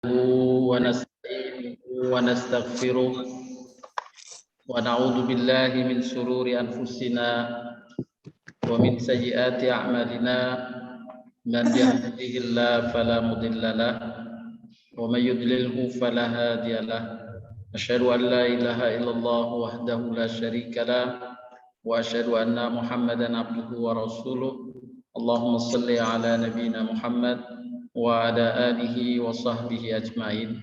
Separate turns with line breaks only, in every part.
ونستعينه ونستغفره ونعوذ بالله من شرور أنفسنا ومن سيئات أعمالنا من يهده الله فلا مضل له ومن يضلله فلا هادي له أشهد أن لا إله إلا الله وحده لا شريك له وأشهد أن محمدا عبده ورسوله اللهم صل على نبينا محمد وعلى آله وصحبه أجمعين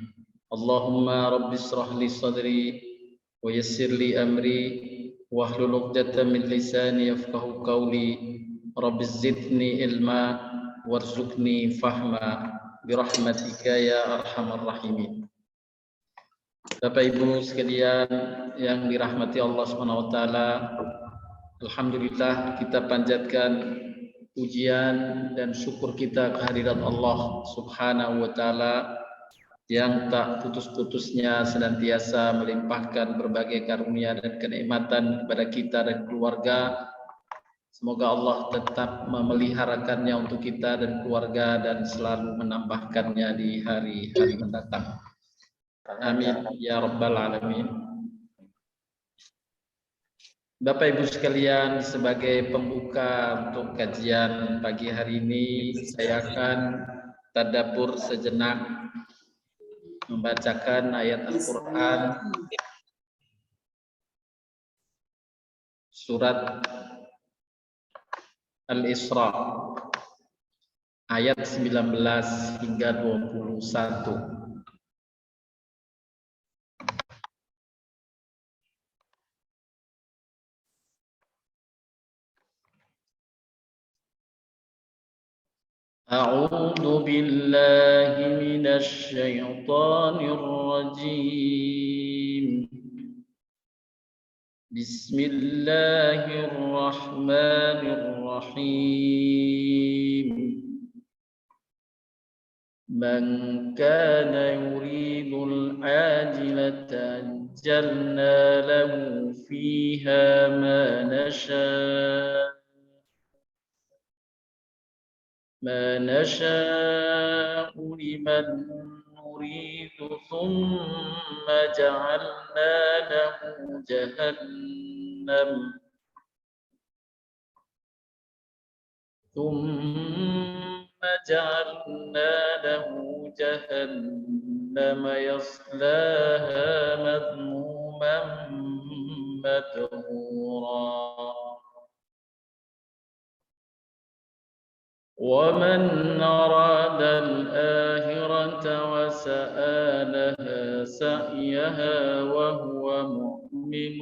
اللهم رب اشرح لي صدري ويسر لي أمري واحلل عقدة من لساني يفقهوا قولي رب زدني علما وارزقني فهما برحمتك يا أرحم الراحمين. Bapak Ibu sekalian yang dirahmati Allah Subhanahu wa taala, alhamdulillah kita panjatkan pujian dan syukur kita kehadirat Allah Subhanahu wa taala yang tak putus-putusnya senantiasa melimpahkan berbagai karunia dan kenikmatan kepada kita dan keluarga. Semoga Allah tetap memeliharakannya untuk kita dan keluarga dan selalu menambahkannya di hari-hari mendatang. Amin ya rabbal alamin. Bapak Ibu sekalian, sebagai pembuka untuk kajian pagi hari ini, saya akan tadabbur sejenak membacakan ayat Al-Quran surat Al-Isra ayat 19 hingga 21. A'udzu billahi minasy syaithanir rajim. Bismillahirrahmanirrahim. Man kana yuridul ajilata ajjalna lahu fiha ma nasha' ما نشاء لمن نريد ثم جعلنا له جهنم يصلاها مذموما مدحورا ومن أراد الآخرة وسعى لها سعيها وهو مؤمن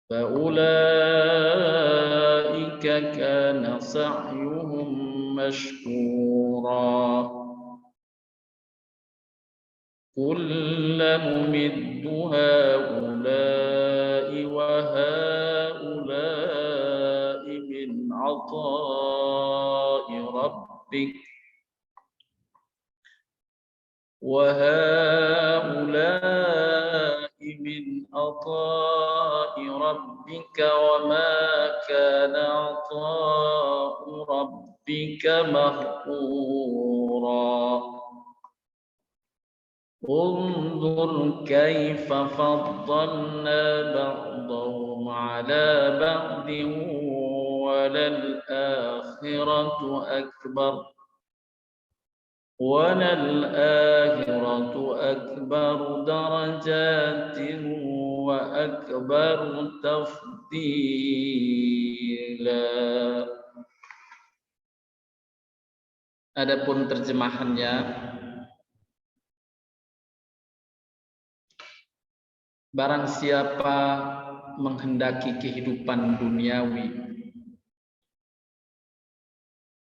فأولئك كان سعيهم مشكورا كل نمد هؤلاء وهؤلاء من عطاء ربك وما كان عطاء ربك مهجورا انظر كيف فضلنا بعضهم على بعض وللآخرة أكبر درجات وأكبر تفضيلا. Adapun terjemahannya, barang siapa menghendaki kehidupan duniawi,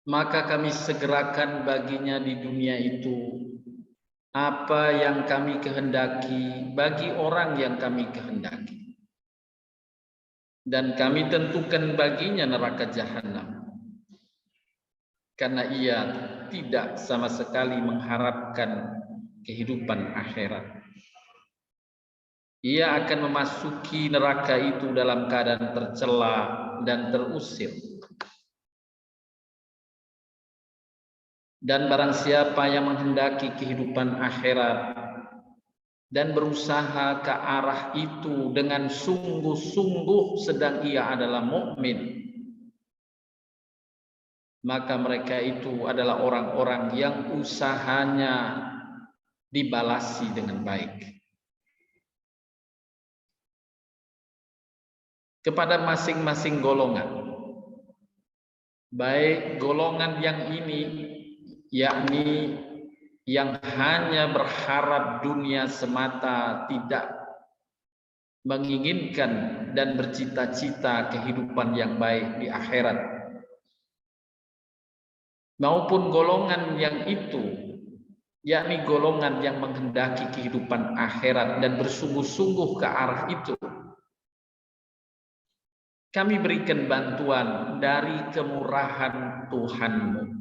maka kami segerakan baginya di dunia itu apa yang kami kehendaki bagi orang yang kami kehendaki. Dan kami tentukan baginya neraka jahanam, karena ia tidak sama sekali mengharapkan kehidupan akhirat. Ia akan memasuki neraka itu dalam keadaan tercela dan terusir. Dan barang siapa yang menghendaki kehidupan akhirat dan berusaha ke arah itu dengan sungguh-sungguh sedang ia adalah mukmin, maka mereka itu adalah orang-orang yang usahanya dibalasi dengan baik. Kepada masing-masing golongan, baik golongan yang ini, yakni yang hanya berharap dunia semata, tidak menginginkan dan bercita-cita kehidupan yang baik di akhirat, maupun golongan yang itu, yakni golongan yang menghendaki kehidupan akhirat dan bersungguh-sungguh ke arah itu, kami berikan bantuan dari kemurahan Tuhanmu.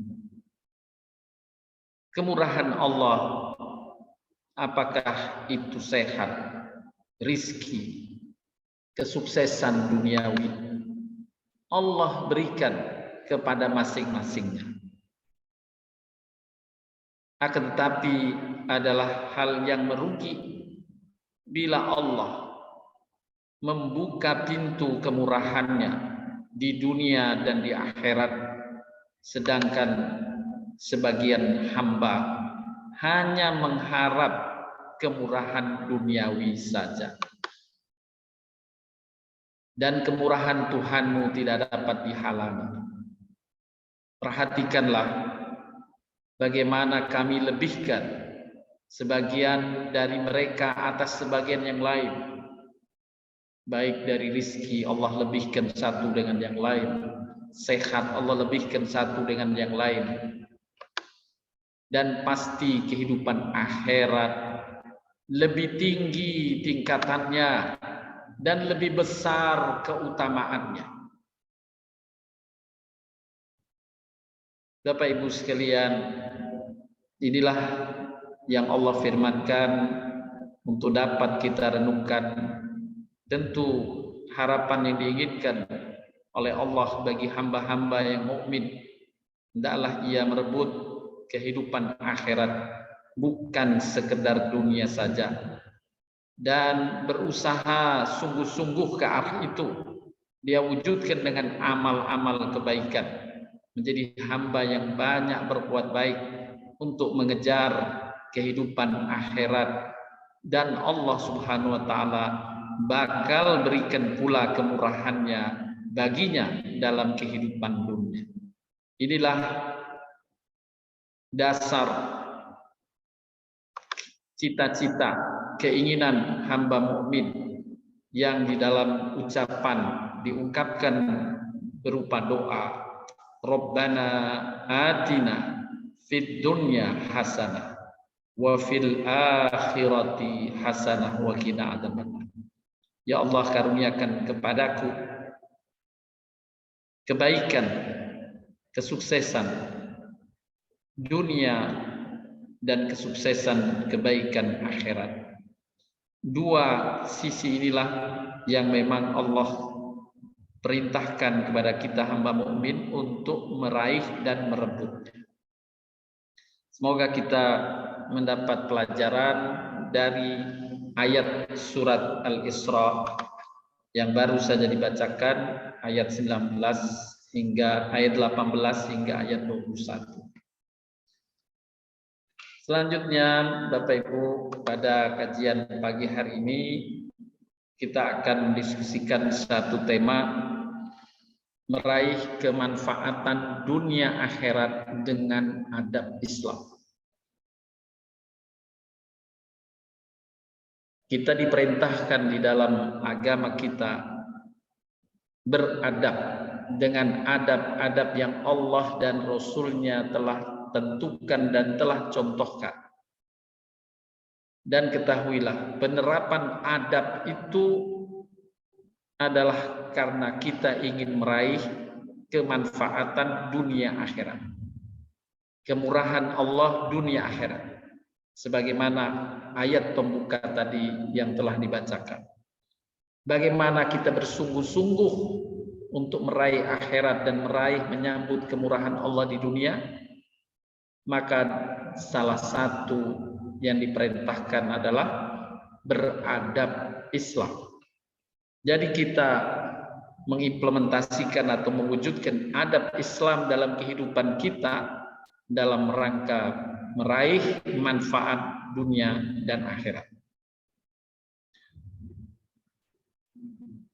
Kemurahan Allah, apakah itu sehat, rizki, kesuksesan duniawi, Allah berikan kepada masing-masingnya. Akan tetapi adalah hal yang merugi bila Allah membuka pintu kemurahannya di dunia dan di akhirat, sedangkan sebagian hamba hanya mengharap kemurahan duniawi saja. Dan kemurahan Tuhanmu tidak dapat dihalangi. Perhatikanlah bagaimana kami lebihkan sebagian dari mereka atas sebagian yang lain. Baik dari rizki Allah lebihkan satu dengan yang lain, sehat Allah lebihkan satu dengan yang lain, dan pasti kehidupan akhirat lebih tinggi tingkatannya dan lebih besar keutamaannya. Bapak Ibu sekalian, inilah yang Allah firmankan untuk dapat kita renungkan. Tentu harapan yang diinginkan oleh Allah bagi hamba-hamba yang mukmin, hendaklah ia merebut kehidupan akhirat, bukan sekedar dunia saja, dan berusaha sungguh-sungguh ke arah itu. Dia wujudkan dengan amal-amal kebaikan, menjadi hamba yang banyak berbuat baik untuk mengejar kehidupan akhirat, dan Allah Subhanahu wa taala bakal berikan pula kemurahannya baginya dalam kehidupan dunia. Inilah dasar cita-cita, keinginan hamba mukmin yang di dalam ucapan diungkapkan berupa doa, Rabbana atina fid dunya hasanah wa fil akhirati hasanah wa qina adzabannar. Ya Allah, karuniakan kepadaku kebaikan, kesuksesan dunia dan kesuksesan kebaikan akhirat. Dua sisi inilah yang memang Allah perintahkan kepada kita hamba mukmin untuk meraih dan merebut. Semoga kita mendapat pelajaran dari ayat surat Al-Isra yang baru saja dibacakan, ayat 19 hingga ayat 18 hingga ayat 21. Selanjutnya, Bapak Ibu, pada kajian pagi hari ini kita akan mendiskusikan satu tema, meraih kemanfaatan dunia akhirat dengan adab Islam. Kita diperintahkan di dalam agama kita beradab dengan adab-adab yang Allah dan Rasul-Nya telah tentukan dan telah contohkan. Dan ketahuilah, penerapan adab itu adalah karena kita ingin meraih kemanfaatan dunia akhirat, kemurahan Allah dunia akhirat, sebagaimana ayat pembuka tadi yang telah dibacakan. Bagaimana kita bersungguh-sungguh untuk meraih akhirat dan meraih menyambut kemurahan Allah di dunia, maka salah satu yang diperintahkan adalah beradab Islam. Jadi kita mengimplementasikan atau mewujudkan adab Islam dalam kehidupan kita dalam rangka meraih manfaat dunia dan akhirat.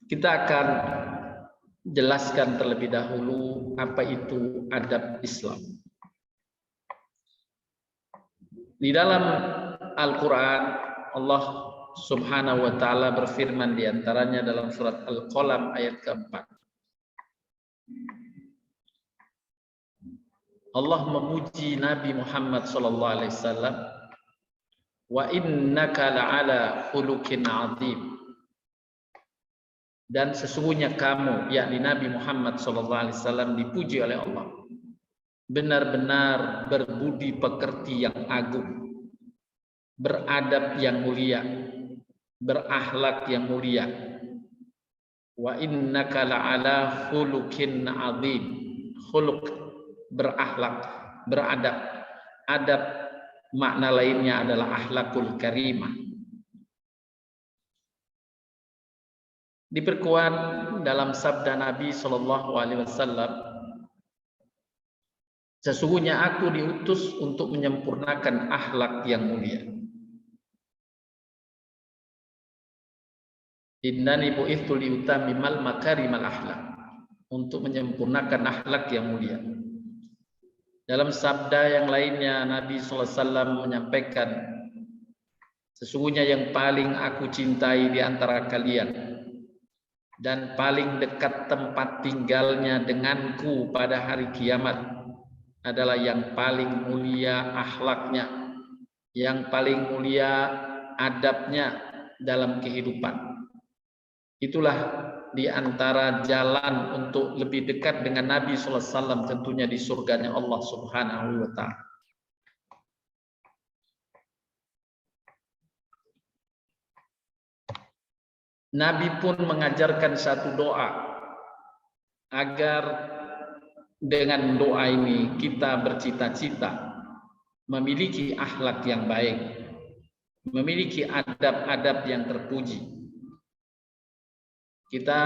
Kita akan jelaskan terlebih dahulu apa itu adab Islam. Di dalam Al-Quran, Allah Subhanahu wa ta'ala berfirman di antaranya dalam surat Al-Qalam ayat keempat. Allah memuji Nabi Muhammad sallallahu alaihi wasallam, wa innaka la'ala khuluqin 'adzim. Dan sesungguhnya kamu, yakni Nabi Muhammad sallallahu alaihi wasallam, dipuji oleh Allah, benar-benar berbudi pekerti yang agung, beradab yang mulia, berakhlak yang mulia. Wa innaka la'ala khuluqin 'adzim. Khuluq, berakhlak, beradab. Adab makna lainnya adalah akhlakul karimah. Diperkuat dalam sabda Nabi sallallahu alaihi wasallam, sesungguhnya aku diutus untuk menyempurnakan akhlak yang mulia. Innani bu'itsu liutammimal makarimal akhlak, untuk menyempurnakan akhlak yang mulia. Dalam sabda yang lainnya Nabi sallallahu alaihi wasallam menyampaikan, sesungguhnya yang paling aku cintai di antara kalian dan paling dekat tempat tinggalnya denganku pada hari kiamat adalah yang paling mulia akhlaknya, yang paling mulia adabnya dalam kehidupan. Itulah di antara jalan untuk lebih dekat dengan Nabi sallallahu alaihi wasallam, tentunya di surganya Allah Subhanahu wa ta'ala. Nabi pun mengajarkan satu doa agar dengan doa ini kita bercita-cita memiliki akhlak yang baik, memiliki adab-adab yang terpuji. Kita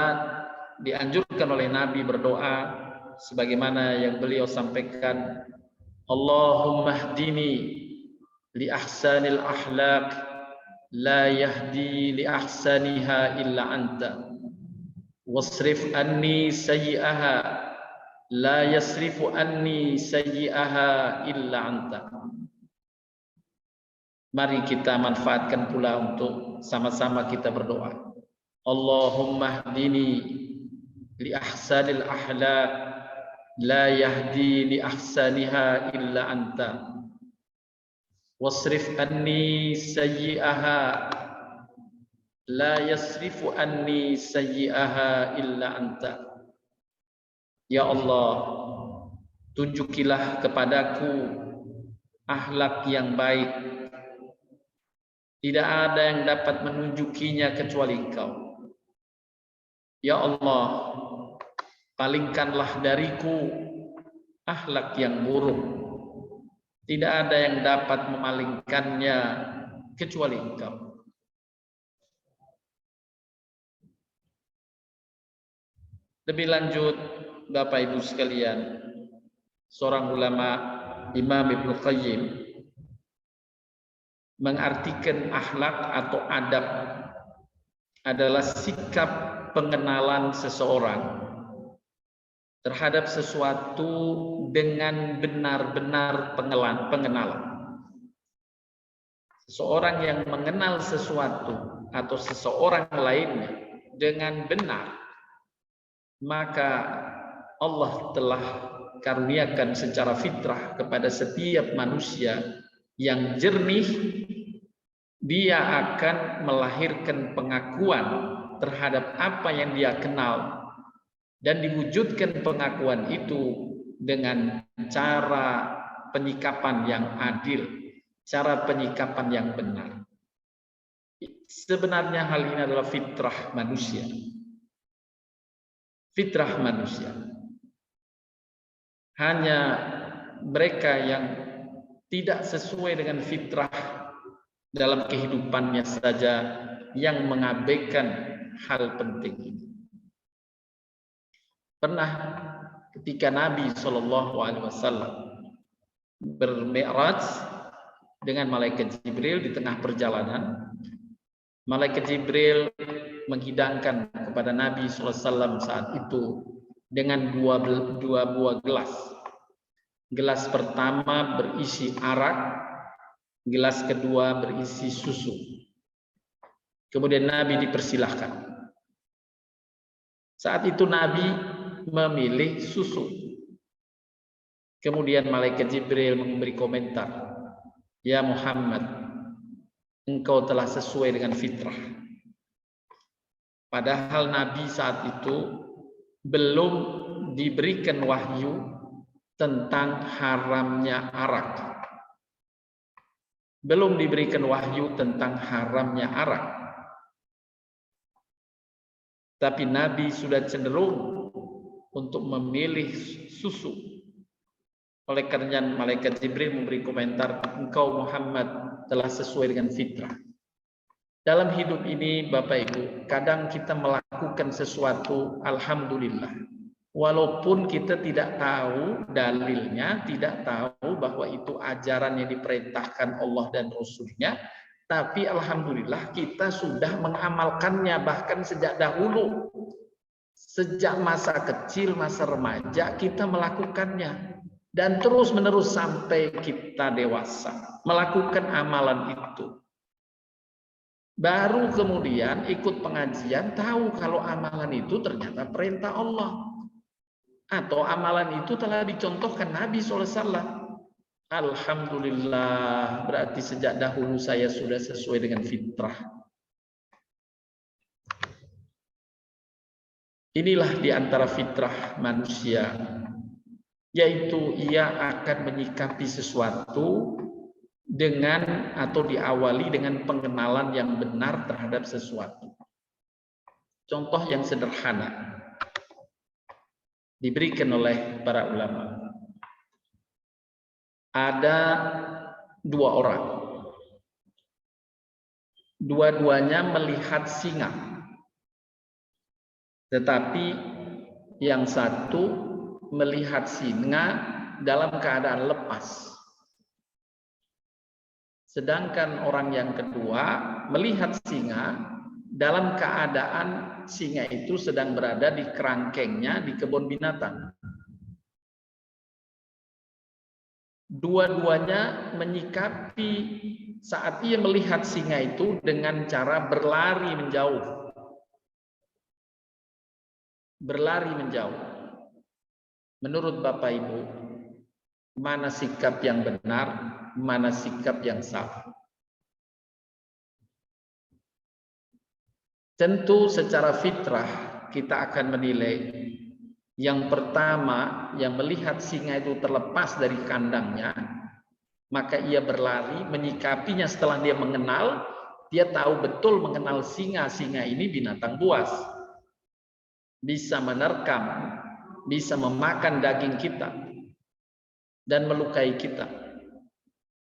dianjurkan oleh Nabi berdoa sebagaimana yang beliau sampaikan, Allahumma hdini li ahsanil akhlaq la yahdi li ahsaniha illa anta wasrif anni sayyi'aha la yasrifu anni sayyi'aha illa anta. Mari kita manfaatkan pula untuk sama-sama kita berdoa. Allahumma hdini li ahsanil akhlaq la yahdi li ahsaniha illa anta wasrif anni sayyi'aha la yasrifu anni sayyi'aha illa anta. Ya Allah, tunjukilah kepadaku akhlak yang baik, tidak ada yang dapat menunjukinya kecuali Engkau. Ya Allah, palingkanlah dariku akhlak yang buruk, tidak ada yang dapat memalingkannya kecuali Engkau. Lebih lanjut, Bapak Ibu sekalian, seorang ulama, Imam Ibnu Qayyim, mengartikan akhlak atau adab adalah sikap pengenalan seseorang terhadap sesuatu dengan benar-benar pengenalan. Seseorang yang mengenal sesuatu atau seseorang lainnya dengan benar, maka Allah telah karuniakan secara fitrah kepada setiap manusia yang jernih, dia akan melahirkan pengakuan terhadap apa yang dia kenal dan diwujudkan pengakuan itu dengan cara penyikapan yang adil, cara penyikapan yang benar. Sebenarnya hal ini adalah fitrah manusia. Fitrah manusia. Hanya mereka yang tidak sesuai dengan fitrah dalam kehidupannya saja yang mengabaikan hal penting ini. Pernah ketika Nabi SAW bermi'raj dengan malaikat Jibril di tengah perjalanan, malaikat Jibril menghidangkan kepada Nabi SAW saat itu dengan dua buah gelas. Gelas pertama berisi arak, gelas kedua berisi susu. Kemudian Nabi dipersilahkan. Saat itu Nabi memilih susu. Kemudian malaikat Jibril memberi komentar, "Ya Muhammad, engkau telah sesuai dengan fitrah." Padahal Nabi saat itu belum diberikan wahyu tentang haramnya arak. Belum diberikan wahyu tentang haramnya arak. Tapi Nabi sudah cenderung untuk memilih susu. Oleh karena malaikat Jibril memberi komentar, "Engkau Muhammad telah sesuai dengan fitrah." Dalam hidup ini Bapak Ibu, kadang kita melakukan sesuatu alhamdulillah. Walaupun kita tidak tahu dalilnya, tidak tahu bahwa itu ajaran yang diperintahkan Allah dan Rasul-Nya, tapi alhamdulillah kita sudah mengamalkannya bahkan sejak dahulu. Sejak masa kecil, masa remaja kita melakukannya. Dan terus-menerus sampai kita dewasa melakukan amalan itu. Baru kemudian ikut pengajian tahu kalau amalan itu ternyata perintah Allah. Atau amalan itu telah dicontohkan Nabi SAW. Alhamdulillah, berarti sejak dahulu saya sudah sesuai dengan fitrah. Inilah di antara fitrah manusia, yaitu ia akan menyikapi sesuatu dengan atau diawali dengan pengenalan yang benar terhadap sesuatu. Contoh yang sederhana diberikan oleh para ulama. Ada dua orang. Dua-duanya melihat singa. Tetapi yang satu melihat singa dalam keadaan lepas. Sedangkan orang yang kedua melihat singa dalam keadaan singa itu sedang berada di kerangkengnya di kebun binatang. Dua-duanya menyikapi saat ia melihat singa itu dengan cara berlari menjauh. Berlari menjauh. Menurut Bapak Ibu, mana sikap yang benar, mana sikap yang salah? Tentu secara fitrah kita akan menilai yang pertama yang melihat singa itu terlepas dari kandangnya, maka ia berlari menyikapinya setelah dia mengenal, dia tahu betul mengenal singa. Singa ini binatang buas, bisa menerkam, bisa memakan daging kita dan melukai kita.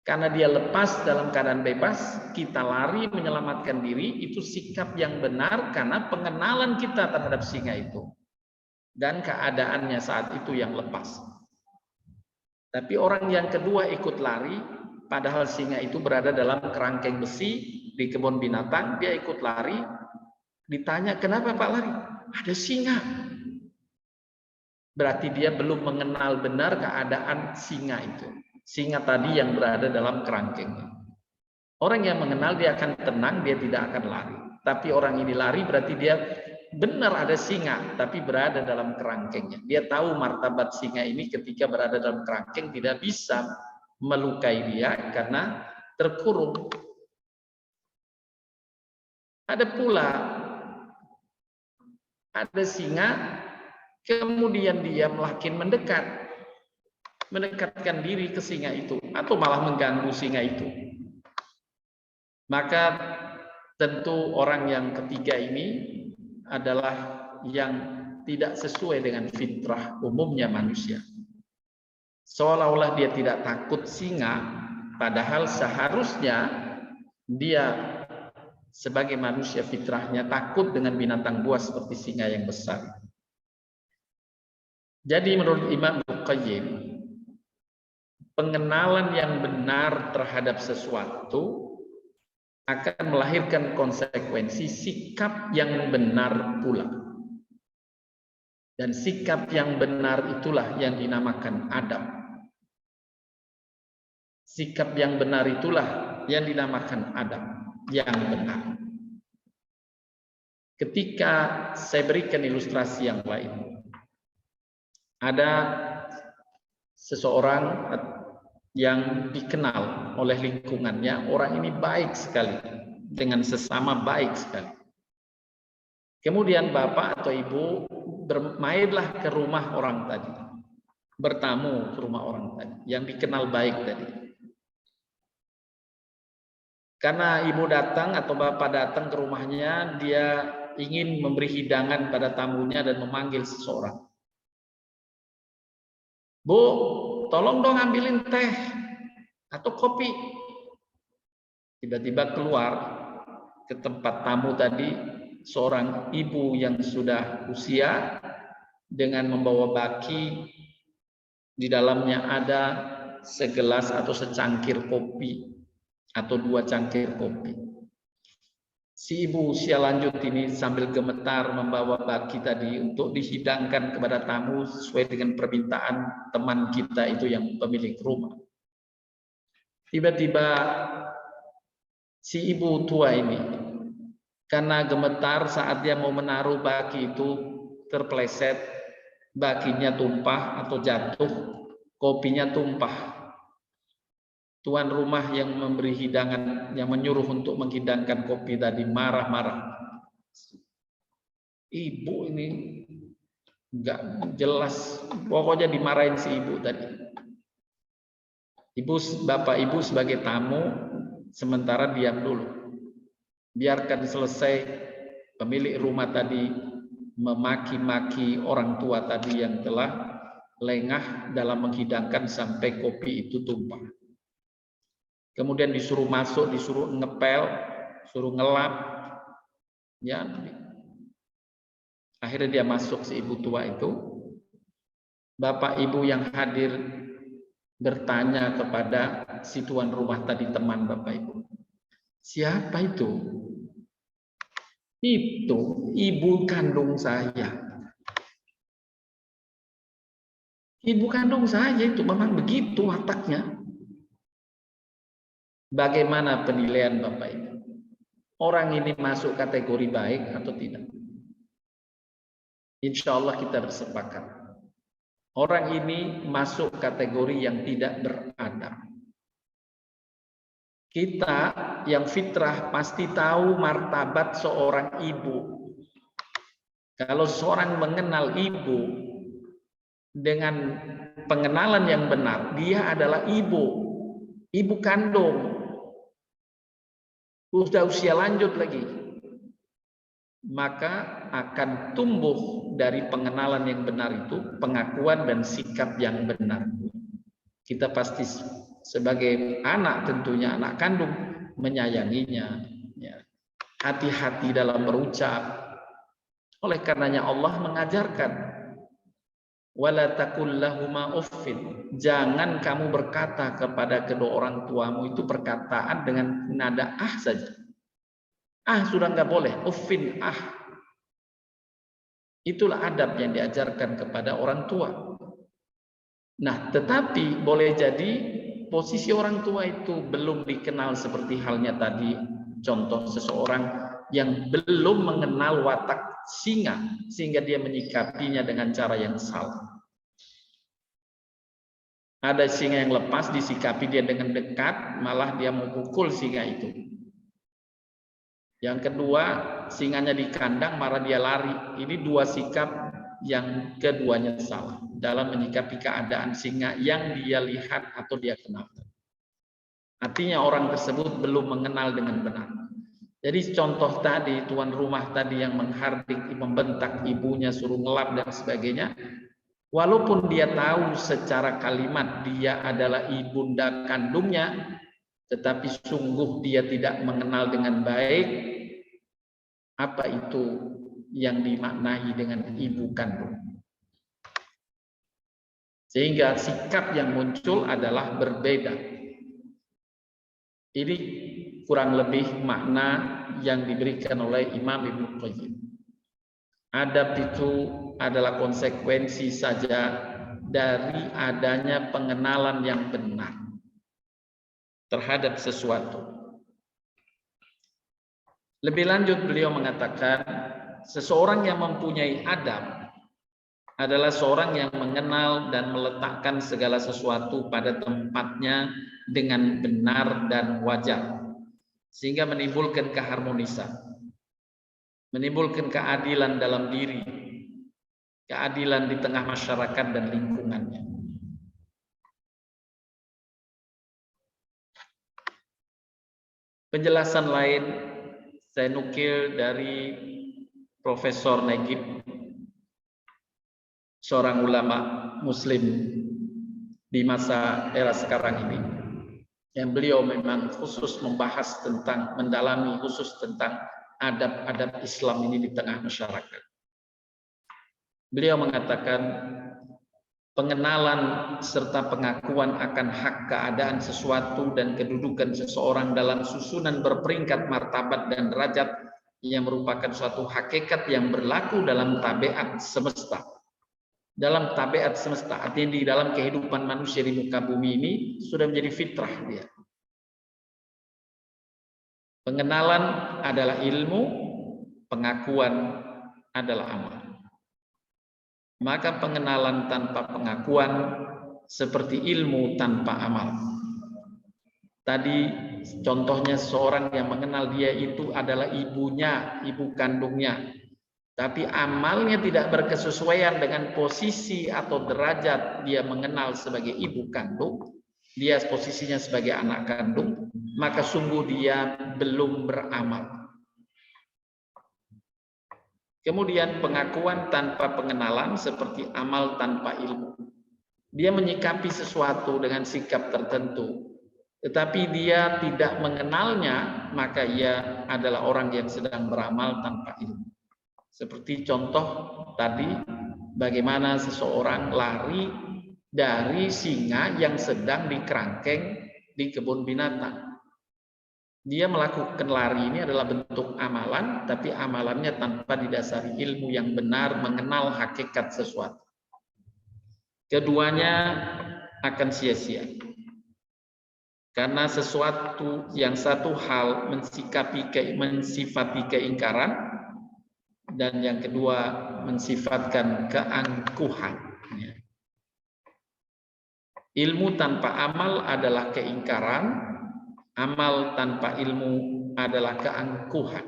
Karena dia lepas dalam keadaan bebas, kita lari menyelamatkan diri, itu sikap yang benar karena pengenalan kita terhadap singa itu. Dan keadaannya saat itu yang lepas. Tapi orang yang kedua ikut lari, padahal singa itu berada dalam kerangkeng besi di kebun binatang, dia ikut lari, ditanya, "Kenapa Pak lari?" "Ada singa." Berarti dia belum mengenal benar keadaan singa itu. Singa tadi yang berada dalam kerangkengnya. Orang yang mengenal dia akan tenang, dia tidak akan lari. Tapi orang ini lari berarti dia benar ada singa, tapi berada dalam kerangkengnya. Dia tahu martabat singa ini ketika berada dalam kerangkeng tidak bisa melukai dia karena terkurung. Ada pula ada singa, kemudian dia makin mendekat. Mendekatkan diri ke singa itu atau malah mengganggu singa itu, maka tentu orang yang ketiga ini adalah yang tidak sesuai dengan fitrah umumnya manusia. Seolah-olah dia tidak takut singa, Padahal seharusnya dia sebagai manusia fitrahnya takut dengan binatang buas seperti singa yang besar. Jadi menurut Imam Al-Qayyim, pengenalan yang benar terhadap sesuatu akan melahirkan konsekuensi sikap yang benar pula. Dan sikap yang benar itulah yang dinamakan adab. Sikap yang benar itulah yang dinamakan adab yang benar. Ketika saya berikan ilustrasi yang lain, ada seseorang yang dikenal oleh lingkungannya, orang ini baik sekali, dengan sesama baik sekali. Kemudian bapak atau ibu bermainlah ke rumah orang tadi, bertamu ke rumah orang tadi, yang dikenal baik tadi. Karena ibu datang atau bapak datang ke rumahnya, dia ingin memberi hidangan pada tamunya dan memanggil seseorang. Bu, tolong dong ambilin teh atau kopi. Tiba-tiba keluar ke tempat tamu tadi seorang ibu yang sudah usia dengan membawa baki, di dalamnya ada segelas atau secangkir kopi atau 2 cangkir kopi. Si ibu usia lanjut ini sambil gemetar membawa baki tadi untuk dihidangkan kepada tamu sesuai dengan permintaan teman kita itu yang pemilik rumah. Tiba-tiba si ibu tua ini karena gemetar saat dia mau menaruh baki itu terpeleset, bakinya tumpah atau jatuh, kopinya tumpah. Tuan rumah yang memberi hidangan, yang menyuruh untuk menghidangkan kopi tadi marah-marah. Ibu ini nggak jelas, pokoknya dimarahin si ibu tadi. Bapak ibu sebagai tamu sementara diam dulu. Biarkan selesai pemilik rumah tadi memaki-maki orang tua tadi yang telah lengah dalam menghidangkan sampai kopi itu tumpah. Kemudian disuruh masuk, disuruh ngepel, suruh ngelap, ya. Akhirnya dia masuk si ibu tua itu. Bapak ibu yang hadir bertanya kepada si tuan rumah tadi, teman bapak ibu, siapa itu? Itu ibu kandung saya. Ibu kandung saya itu memang begitu wataknya. Bagaimana penilaian Bapak Ibu? Orang ini masuk kategori baik atau tidak? Insya Allah kita bersepakat. Orang ini masuk kategori yang tidak beradab. Kita yang fitrah pasti tahu martabat seorang ibu. Kalau seorang mengenal ibu dengan pengenalan yang benar, dia adalah ibu kandung. Sudah usia lanjut lagi, maka akan tumbuh dari pengenalan yang benar itu pengakuan dan sikap yang benar. Kita pasti sebagai anak, tentunya anak kandung, menyayanginya, ya. Hati-hati dalam berucap. Oleh karenanya Allah mengajarkan, wala taqul lahuma uffin, jangan kamu berkata kepada kedua orang tuamu itu perkataan dengan nada saja. Sudah nggak boleh, uffin itulah adab yang diajarkan kepada orang tua. Nah, tetapi boleh jadi posisi orang tua itu belum dikenal seperti halnya tadi contoh seseorang yang belum mengenal watak singa sehingga dia menyikapinya dengan cara yang salah. Ada singa yang lepas, disikapi dia dengan dekat, malah dia memukul singa itu. Yang kedua, singanya di kandang, marah dia lari. Ini 2 sikap yang keduanya salah dalam menyikapi keadaan singa yang dia lihat atau dia kenal. Artinya orang tersebut belum mengenal dengan benar. Jadi contoh tadi, tuan rumah tadi yang menghardik, membentak ibunya, suruh ngelap dan sebagainya, Walaupun dia tahu secara kalimat dia adalah ibunda kandungnya, tetapi sungguh dia tidak mengenal dengan baik apa itu yang dimaknai dengan ibu kandung. Sehingga sikap yang muncul adalah berbeda. Ini kurang lebih makna yang diberikan oleh Imam Ibnu Qayyim. Adab itu adalah konsekuensi saja dari adanya pengenalan yang benar terhadap sesuatu. Lebih lanjut beliau mengatakan, seseorang yang mempunyai adab adalah seorang yang mengenal dan meletakkan segala sesuatu pada tempatnya dengan benar dan wajar, sehingga menimbulkan keharmonisan, menimbulkan keadilan dalam diri, keadilan di tengah masyarakat dan lingkungannya. Penjelasan lain saya nukil dari Profesor Negib, seorang ulama muslim di masa era sekarang ini, yang beliau memang khusus membahas tentang, mendalami khusus tentang adab-adab Islam ini di tengah masyarakat. Beliau mengatakan, pengenalan serta pengakuan akan hak keadaan sesuatu dan kedudukan seseorang dalam susunan berperingkat martabat dan derajat yang merupakan suatu hakikat yang berlaku dalam tabiat semesta. Dalam tabiat semesta, artinya di dalam kehidupan manusia di muka bumi ini sudah menjadi fitrah dia. Pengenalan adalah ilmu, pengakuan adalah amal. Maka pengenalan tanpa pengakuan seperti ilmu tanpa amal. Tadi contohnya seorang yang mengenal dia itu adalah ibunya, ibu kandungnya. Tapi amalnya tidak berkesesuaian dengan posisi atau derajat dia mengenal sebagai ibu kandung, dia posisinya sebagai anak kandung, maka sungguh dia belum beramal. Kemudian pengakuan tanpa pengenalan seperti amal tanpa ilmu. Dia menyikapi sesuatu dengan sikap tertentu, tetapi dia tidak mengenalnya, maka ia adalah orang yang sedang beramal tanpa ilmu. Seperti contoh tadi, bagaimana seseorang lari dari singa yang sedang dikerangkeng di kebun binatang. Dia melakukan lari ini adalah bentuk amalan, tapi amalannya tanpa didasari ilmu yang benar mengenal hakikat sesuatu. Keduanya akan sia-sia. Karena sesuatu yang satu hal mensifati keingkaran, dan yang kedua mensifatkan keangkuhan. Ilmu tanpa amal adalah keingkaran, amal tanpa ilmu adalah keangkuhan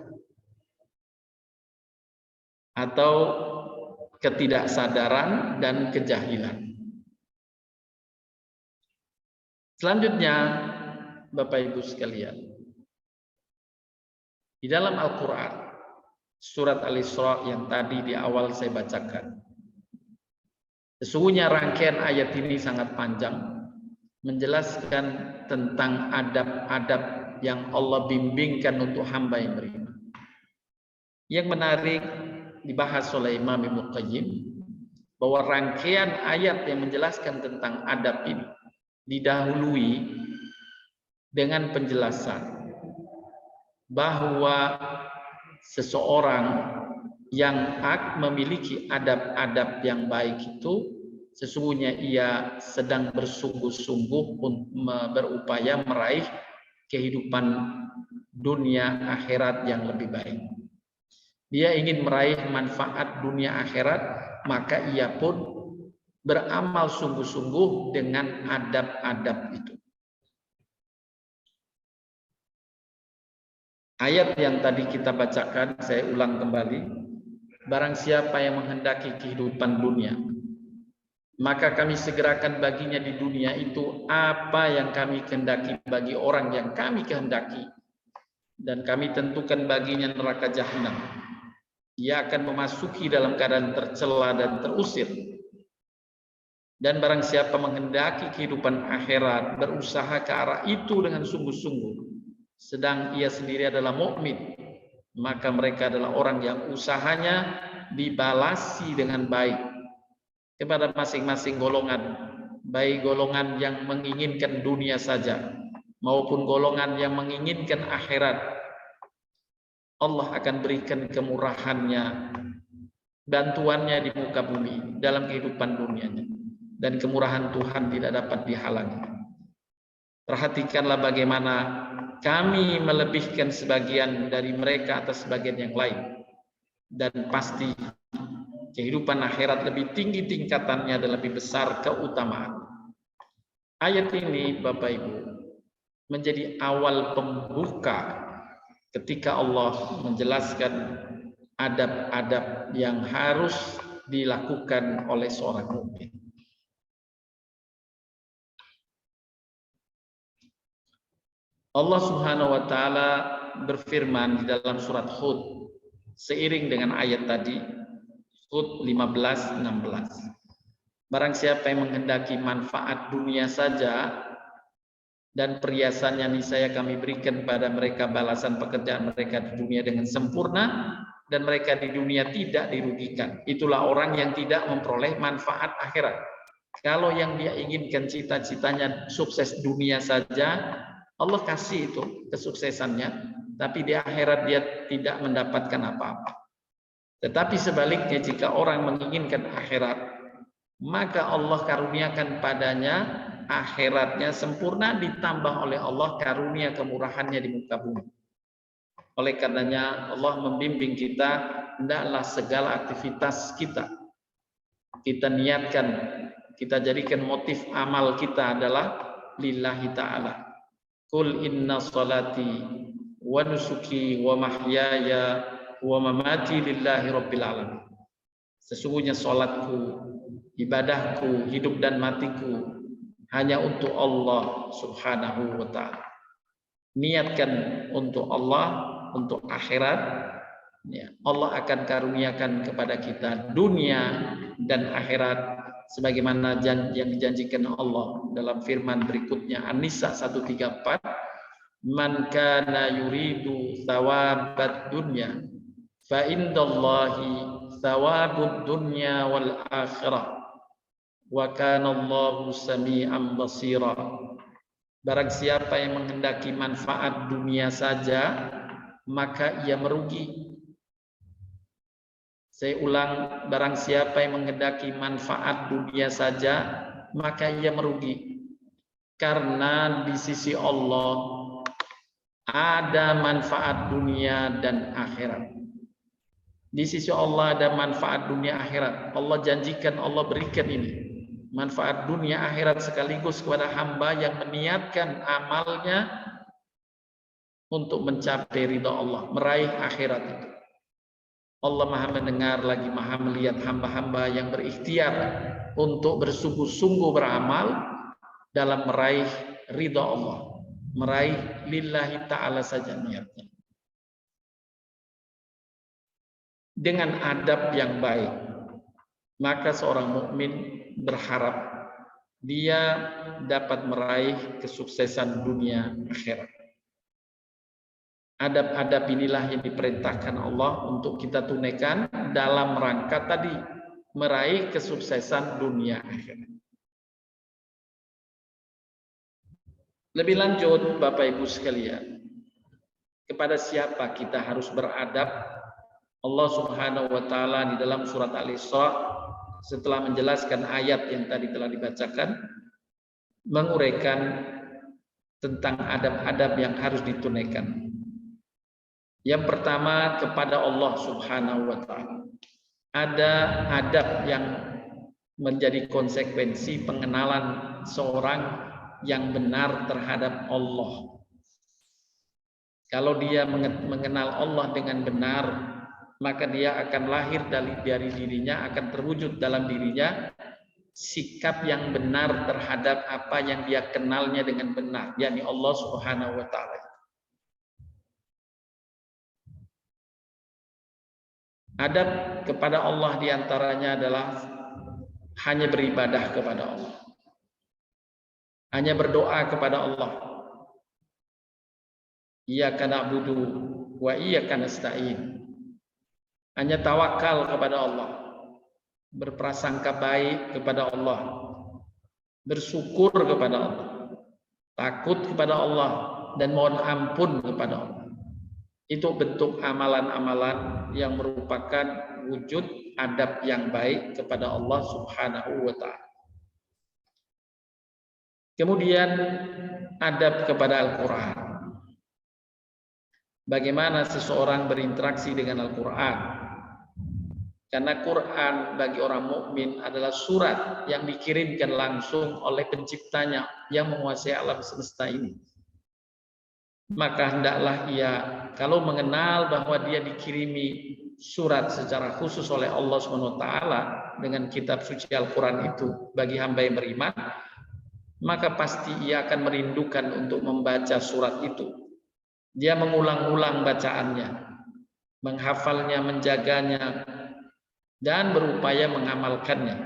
atau ketidaksadaran dan kejahilan. Selanjutnya, Bapak Ibu sekalian, di dalam Al-Quran surat Al-Isra yang tadi di awal saya bacakan, sesungguhnya rangkaian ayat ini sangat panjang, menjelaskan tentang adab-adab yang Allah bimbingkan untuk hamba yang beriman. Yang menarik dibahas oleh Imam Ibnu Qayyim, bahwa rangkaian ayat yang menjelaskan tentang adab ini didahului dengan penjelasan bahwa seseorang yang memiliki adab-adab yang baik itu sesungguhnya ia sedang bersungguh-sungguh berupaya meraih kehidupan dunia akhirat yang lebih baik. Dia ingin meraih manfaat dunia akhirat, maka ia pun beramal sungguh-sungguh dengan adab-adab itu. Ayat yang tadi kita bacakan, saya ulang kembali. Barang siapa yang menghendaki kehidupan dunia, maka kami segerakan baginya di dunia itu apa yang kami kehendaki bagi orang yang kami kehendaki. Dan kami tentukan baginya neraka jahanam. Ia akan memasuki dalam keadaan tercela dan terusir. Dan barang siapa menghendaki kehidupan akhirat, berusaha ke arah itu dengan sungguh-sungguh, sedang ia sendiri adalah mukmin, maka mereka adalah orang yang usahanya dibalasi dengan baik kepada masing-masing golongan, baik golongan yang menginginkan dunia saja maupun golongan yang menginginkan akhirat. Allah akan berikan kemurahannya, bantuannya di muka bumi dalam kehidupan dunianya, dan kemurahan Tuhan tidak dapat dihalangi. Perhatikanlah bagaimana kami melebihkan sebagian dari mereka atas sebagian yang lain, dan pasti kehidupan akhirat lebih tinggi tingkatannya dan lebih besar keutamaan. Ayat ini Bapak Ibu menjadi awal pembuka ketika Allah menjelaskan adab-adab yang harus dilakukan oleh seorang mukmin. Allah Subhanahu wa taala berfirman di dalam surat Hud seiring dengan ayat tadi, Hud 15:16. Barang siapa yang menghendaki manfaat dunia saja dan perhiasannya, niscaya kami berikan pada mereka balasan pekerjaan mereka di dunia dengan sempurna, dan mereka di dunia tidak dirugikan. Itulah orang yang tidak memperoleh manfaat akhirat. Kalau yang dia inginkan cita-citanya sukses dunia saja, Allah kasih itu kesuksesannya, tapi di akhirat dia tidak mendapatkan apa-apa. Tetapi sebaliknya, jika orang menginginkan akhirat, maka Allah karuniakan padanya akhiratnya sempurna, ditambah oleh Allah karunia kemurahannya di muka bumi. Oleh karenanya Allah membimbing kita, hendaklah segala aktivitas kita niatkan, kita jadikan motif amal kita adalah lillahi ta'ala. Qul inna salati wa nusuki wa mahyaya wa mamati lillahi rabbil alamin. Sesungguhnya salatku, ibadahku, hidup dan matiku hanya untuk Allah Subhanahu wa ta'ala. Niatkan untuk Allah, untuk akhirat, ya, Allah akan karuniakan kepada kita dunia dan akhirat sebagaimana yang dijanjikan Allah dalam firman berikutnya, An-Nisa 134, man kana yuridu thawabad dunya fa indallahi thawabud dunya wal akhirah wa kana Allahu sami'an basira. Barang siapa yang menghendaki manfaat dunia saja, maka ia merugi. Saya ulang, barang siapa yang menghendaki manfaat dunia saja, maka ia merugi. Karena di sisi Allah ada manfaat dunia dan akhirat. Di sisi Allah ada manfaat dunia akhirat. Allah janjikan, Allah berikan ini. Manfaat dunia akhirat sekaligus kepada hamba yang meniatkan amalnya untuk mencapai ridha Allah, meraih akhirat itu. Allah Maha mendengar lagi Maha melihat hamba-hamba yang berikhtiar untuk bersungguh-sungguh beramal dalam meraih ridha Allah, meraih lillahi ta'ala saja niatnya. Dengan adab yang baik, maka seorang mukmin berharap dia dapat meraih kesuksesan dunia akhirat. Adab-adab inilah yang diperintahkan Allah untuk kita tunaikan dalam rangka tadi meraih kesuksesan dunia akhirat. Lebih lanjut Bapak Ibu sekalian, kepada siapa kita harus beradab? Allah Subhanahu wa taala di dalam surat Al-Isra setelah menjelaskan ayat yang tadi telah dibacakan, menguraikan tentang adab-adab yang harus ditunaikan. Yang pertama, kepada Allah Subhanahu wa ta'ala. Ada adab yang menjadi konsekuensi pengenalan seorang yang benar terhadap Allah. Kalau dia mengenal Allah dengan benar, maka dia akan lahir dari dirinya, akan terwujud dalam dirinya sikap yang benar terhadap apa yang dia kenalnya dengan benar, yakni Allah Subhanahu wa ta'ala. Adab kepada Allah diantaranya adalah hanya beribadah kepada Allah, hanya berdoa kepada Allah. Iyyaka na'budu wa iyyaka nasta'in. Hanya tawakal kepada Allah, berprasangka baik kepada Allah, bersyukur kepada Allah, takut kepada Allah, dan mohon ampun kepada Allah. Itu bentuk amalan-amalan yang merupakan wujud adab yang baik kepada Allah Subhanahu wa ta'ala. Kemudian adab kepada Al-Quran. Bagaimana seseorang berinteraksi dengan Al-Quran? Karena Quran bagi orang mukmin adalah surat yang dikirimkan langsung oleh penciptanya yang menguasai alam semesta ini. Maka hendaklah ia, kalau mengenal bahwa dia dikirimi surat secara khusus oleh Allah SWT dengan kitab suci Al-Quran itu bagi hamba yang beriman, maka pasti ia akan merindukan untuk membaca surat itu. Dia mengulang-ulang bacaannya, menghafalnya, menjaganya, dan berupaya mengamalkannya.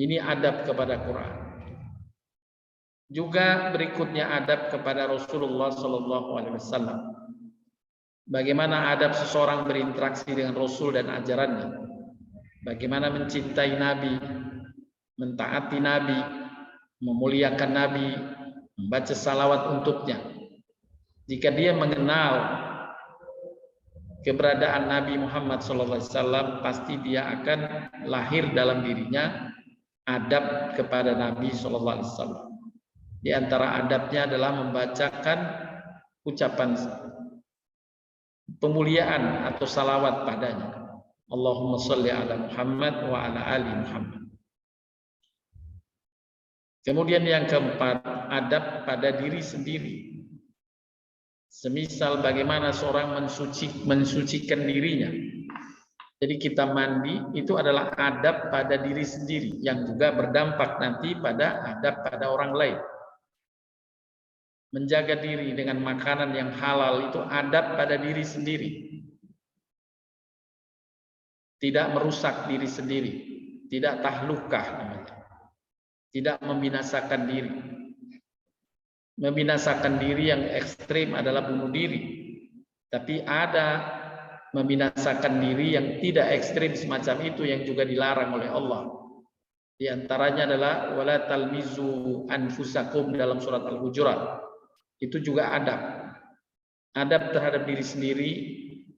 Ini adab kepada Quran. Juga berikutnya adab kepada Rasulullah SAW. Bagaimana adab seseorang berinteraksi dengan Rasul dan ajarannya. Bagaimana mencintai Nabi, mentaati Nabi, memuliakan Nabi, membaca salawat untuknya. Jika dia mengenal keberadaan Nabi Muhammad SAW, pasti dia akan lahir dalam dirinya adab kepada Nabi SAW. Di antara adabnya adalah membacakan ucapan pemuliaan atau salawat padanya. Allahumma sholli ala Muhammad wa ala ali Muhammad. Kemudian yang keempat, adab pada diri sendiri. Semisal bagaimana seorang mensucikan dirinya. Jadi kita mandi itu adalah adab pada diri sendiri yang juga berdampak nanti pada adab pada orang lain. Menjaga diri dengan makanan yang halal itu adab pada diri sendiri. Tidak merusak diri sendiri, tidak tahlukah namanya. Tidak membinasakan diri. Membinasakan diri yang ekstrim adalah bunuh diri. Tapi ada membinasakan diri yang tidak ekstrim semacam itu yang juga dilarang oleh Allah. Di antaranya adalah wala talmizu anfusakum dalam surat Al-Hujurat. Itu juga adab. Adab terhadap diri sendiri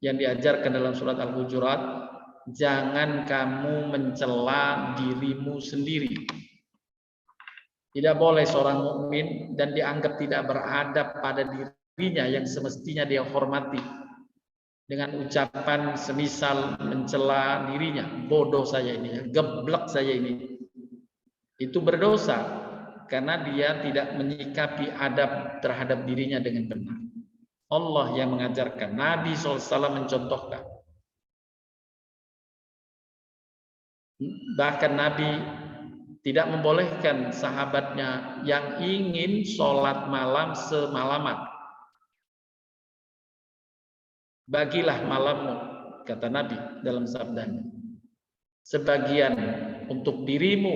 yang diajarkan dalam surat Al-Hujurat. Jangan kamu mencela dirimu sendiri. Tidak boleh seorang mukmin dan dianggap tidak beradab pada dirinya yang semestinya dia hormati dengan ucapan semisal mencela dirinya, bodoh saya ini, geblek saya ini. Itu berdosa karena dia tidak menyikapi adab terhadap dirinya dengan benar. Allah yang mengajarkan, Nabi SAW mencontohkan. Bahkan Nabi tidak membolehkan sahabatnya yang ingin sholat malam semalaman. Bagilah malammu, kata Nabi dalam sabdanya. Sebagian untuk dirimu,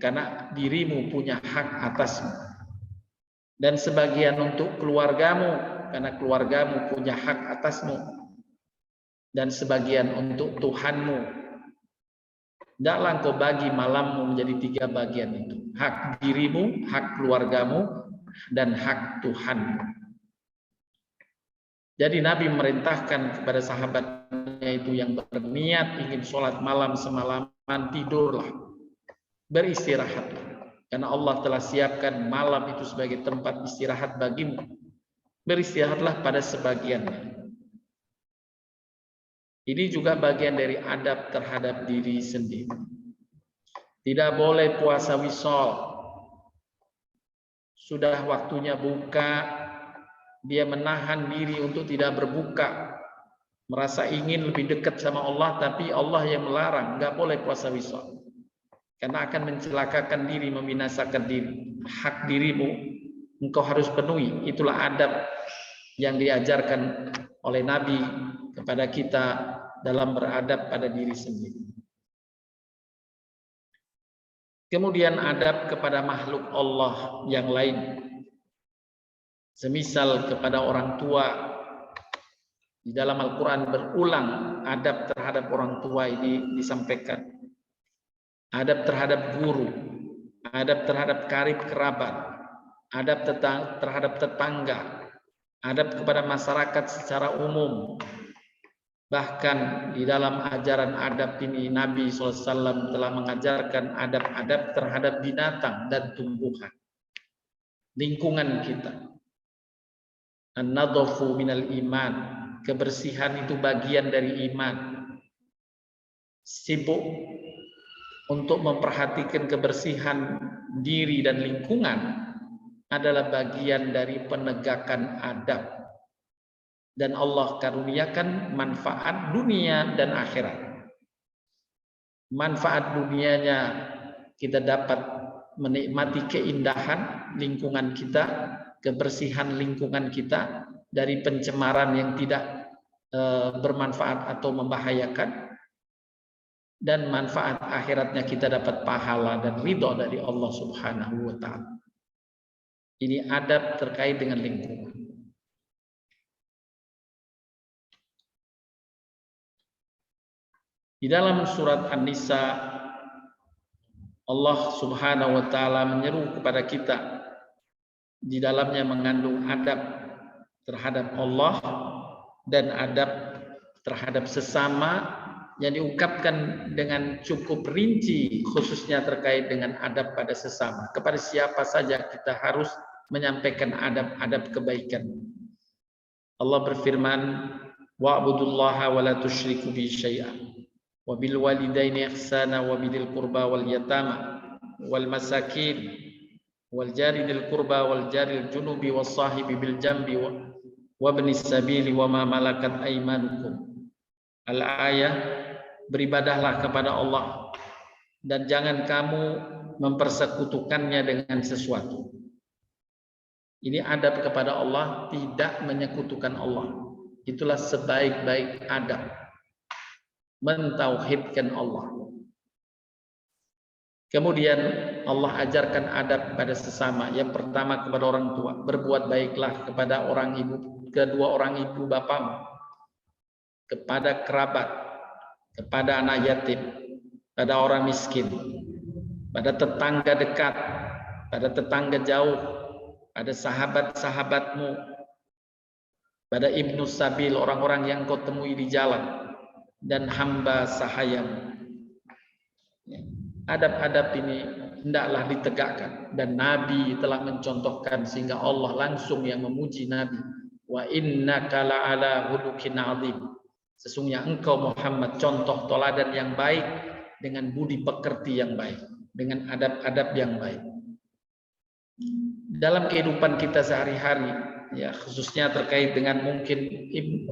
karena dirimu punya hak atasmu. Dan sebagian untuk keluargamu, karena keluargamu punya hak atasmu. Dan sebagian untuk Tuhanmu. Tidaklah engkau bagi malammu menjadi 3 bagian itu. Hak dirimu, hak keluargamu, dan hak Tuhanmu. Jadi Nabi memerintahkan kepada sahabatnya itu yang berniat ingin sholat malam semalaman, tidurlah. Beristirahatlah. Karena Allah telah siapkan malam itu sebagai tempat istirahat bagimu. Beristirahatlah pada sebagiannya. Ini juga bagian dari adab terhadap diri sendiri. Tidak boleh puasa wisol. Sudah waktunya buka, dia menahan diri untuk tidak berbuka. Merasa ingin lebih dekat sama Allah, tapi Allah yang melarang. Nggak boleh puasa wisol. Karena akan mencelakakan diri, membinasakan diri. Hak dirimu, engkau harus penuhi. Itulah adab yang diajarkan oleh Nabi kepada kita dalam beradab pada diri sendiri. Kemudian adab kepada makhluk Allah yang lain, semisal kepada orang tua. Di dalam Al-Quran berulang adab terhadap orang tua ini disampaikan. Adab terhadap guru, adab terhadap karib kerabat, adab terhadap tetangga, adab kepada masyarakat secara umum. Bahkan di dalam ajaran adab ini Nabi SAW telah mengajarkan adab-adab terhadap binatang dan tumbuhan. Lingkungan kita. An-nadhafu minal iman. Kebersihan itu bagian dari iman. Sibuk untuk memperhatikan kebersihan diri dan lingkungan adalah bagian dari penegakan adab. Dan Allah karuniakan manfaat dunia dan akhirat. Manfaat dunianya kita dapat menikmati keindahan lingkungan kita, kebersihan lingkungan kita dari pencemaran yang tidak bermanfaat atau membahayakan. Dan manfaat akhiratnya kita dapat pahala dan ridho dari Allah Subhanahu wa ta'ala. Ini adab terkait dengan lingkungan. Di dalam surat An-Nisa, Allah Subhanahu wa ta'ala menyeru kepada kita. Di dalamnya mengandung adab terhadap Allah dan adab terhadap sesama yang diungkapkan dengan cukup rinci, khususnya terkait dengan adab pada sesama. Kepada siapa saja kita harus menyampaikan adab-adab kebaikan. Allah berfirman, wa'budullaha wa la tusyriku bihi syai'an. Wabil walidaini ihsana wabidil qurba wal yatama wal masakin wal jari dil qurba wal jari junubi was sahibi bil jambi wa ibnis sabili wa ma malakat aymanukum. Al-ayah, beribadahlah kepada Allah dan jangan kamu mempersekutukannya dengan sesuatu. Ini adab kepada Allah, tidak menyekutukan Allah. Itulah sebaik-baik adab. Mentauhidkan Allah. Kemudian Allah ajarkan adab pada sesama. Yang pertama kepada orang tua, berbuat baiklah kepada orang ibu, kedua orang ibu bapamu, kepada kerabat, kepada anak yatim, pada orang miskin, pada tetangga dekat, pada tetangga jauh, pada sahabat-sahabatmu, pada ibnu sabil, orang-orang yang kau temui di jalan, dan hamba sahayam. Adab-adab ini hendaklah ditegakkan, dan Nabi telah mencontohkan sehingga Allah langsung yang memuji Nabi. Wa innaka la'ala hulukin azim. Sesungguhnya engkau Muhammad contoh teladan yang baik dengan budi pekerti yang baik, dengan adab-adab yang baik. Dalam kehidupan kita sehari-hari, ya khususnya terkait dengan mungkin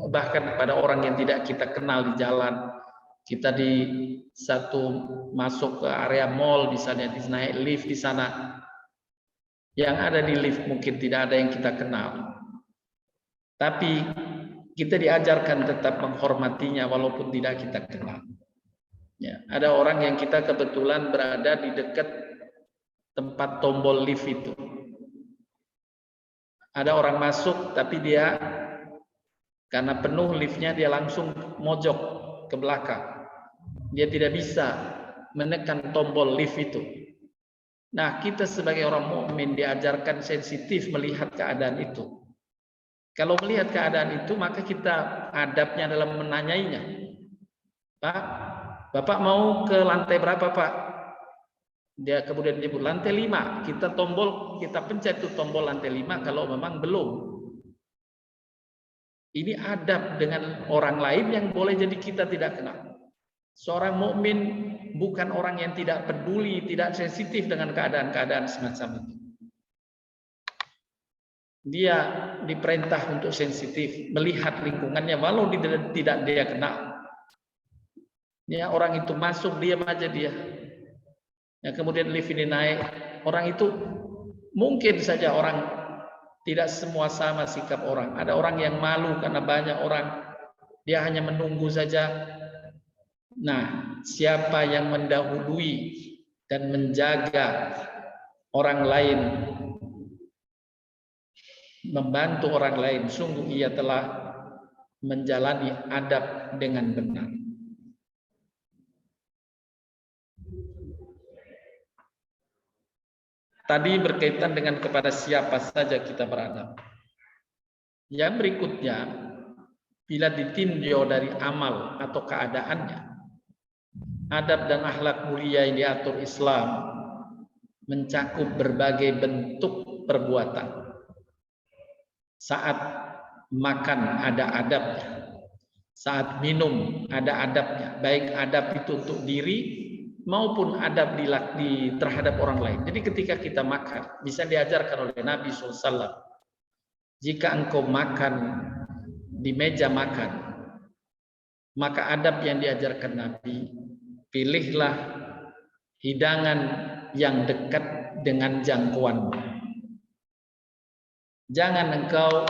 bahkan pada orang yang tidak kita kenal di jalan, kita di satu masuk ke area mall misalnya, naik lift di sana, yang ada di lift mungkin tidak ada yang kita kenal, tapi kita diajarkan tetap menghormatinya walaupun tidak kita kenal. Ya, ada orang yang kita kebetulan berada di dekat tempat tombol lift itu. Ada orang masuk tapi dia karena penuh liftnya dia langsung mojok ke belakang. Dia tidak bisa menekan tombol lift itu. Nah, kita sebagai orang mukmin diajarkan sensitif melihat keadaan itu. Kalau melihat keadaan itu, maka kita adabnya dalam menanyainya. Pak, Bapak mau ke lantai berapa, Pak? Dia kemudian menyebut lantai 5. Kita pencet itu tombol lantai 5 kalau memang belum. Ini adab dengan orang lain yang boleh jadi kita tidak kenal. Seorang mukmin bukan orang yang tidak peduli, tidak sensitif dengan keadaan-keadaan semacam itu. Dia diperintah untuk sensitif, melihat lingkungannya walau tidak dia kenal. Ya, orang itu masuk, diam aja dia. Ya, kemudian lift ini naik, orang itu mungkin saja orang tidak semua sama sikap orang. Ada orang yang malu karena banyak orang, dia hanya menunggu saja. Nah, siapa yang mendahului dan menjaga orang lain, membantu orang lain, sungguh ia telah menjalani adab dengan benar. Tadi berkaitan dengan kepada siapa saja kita beradab. Yang berikutnya, bila ditinjau dari amal atau keadaannya, adab dan akhlak mulia yang diatur Islam mencakup berbagai bentuk perbuatan. Saat makan ada adabnya, saat minum ada adabnya, baik adab itu untuk diri maupun adab terhadap orang lain. Jadi ketika kita makan, bisa diajarkan oleh Nabi SAW, jika engkau makan di meja makan, maka adab yang diajarkan Nabi, pilihlah hidangan yang dekat dengan jangkauanmu. Jangan engkau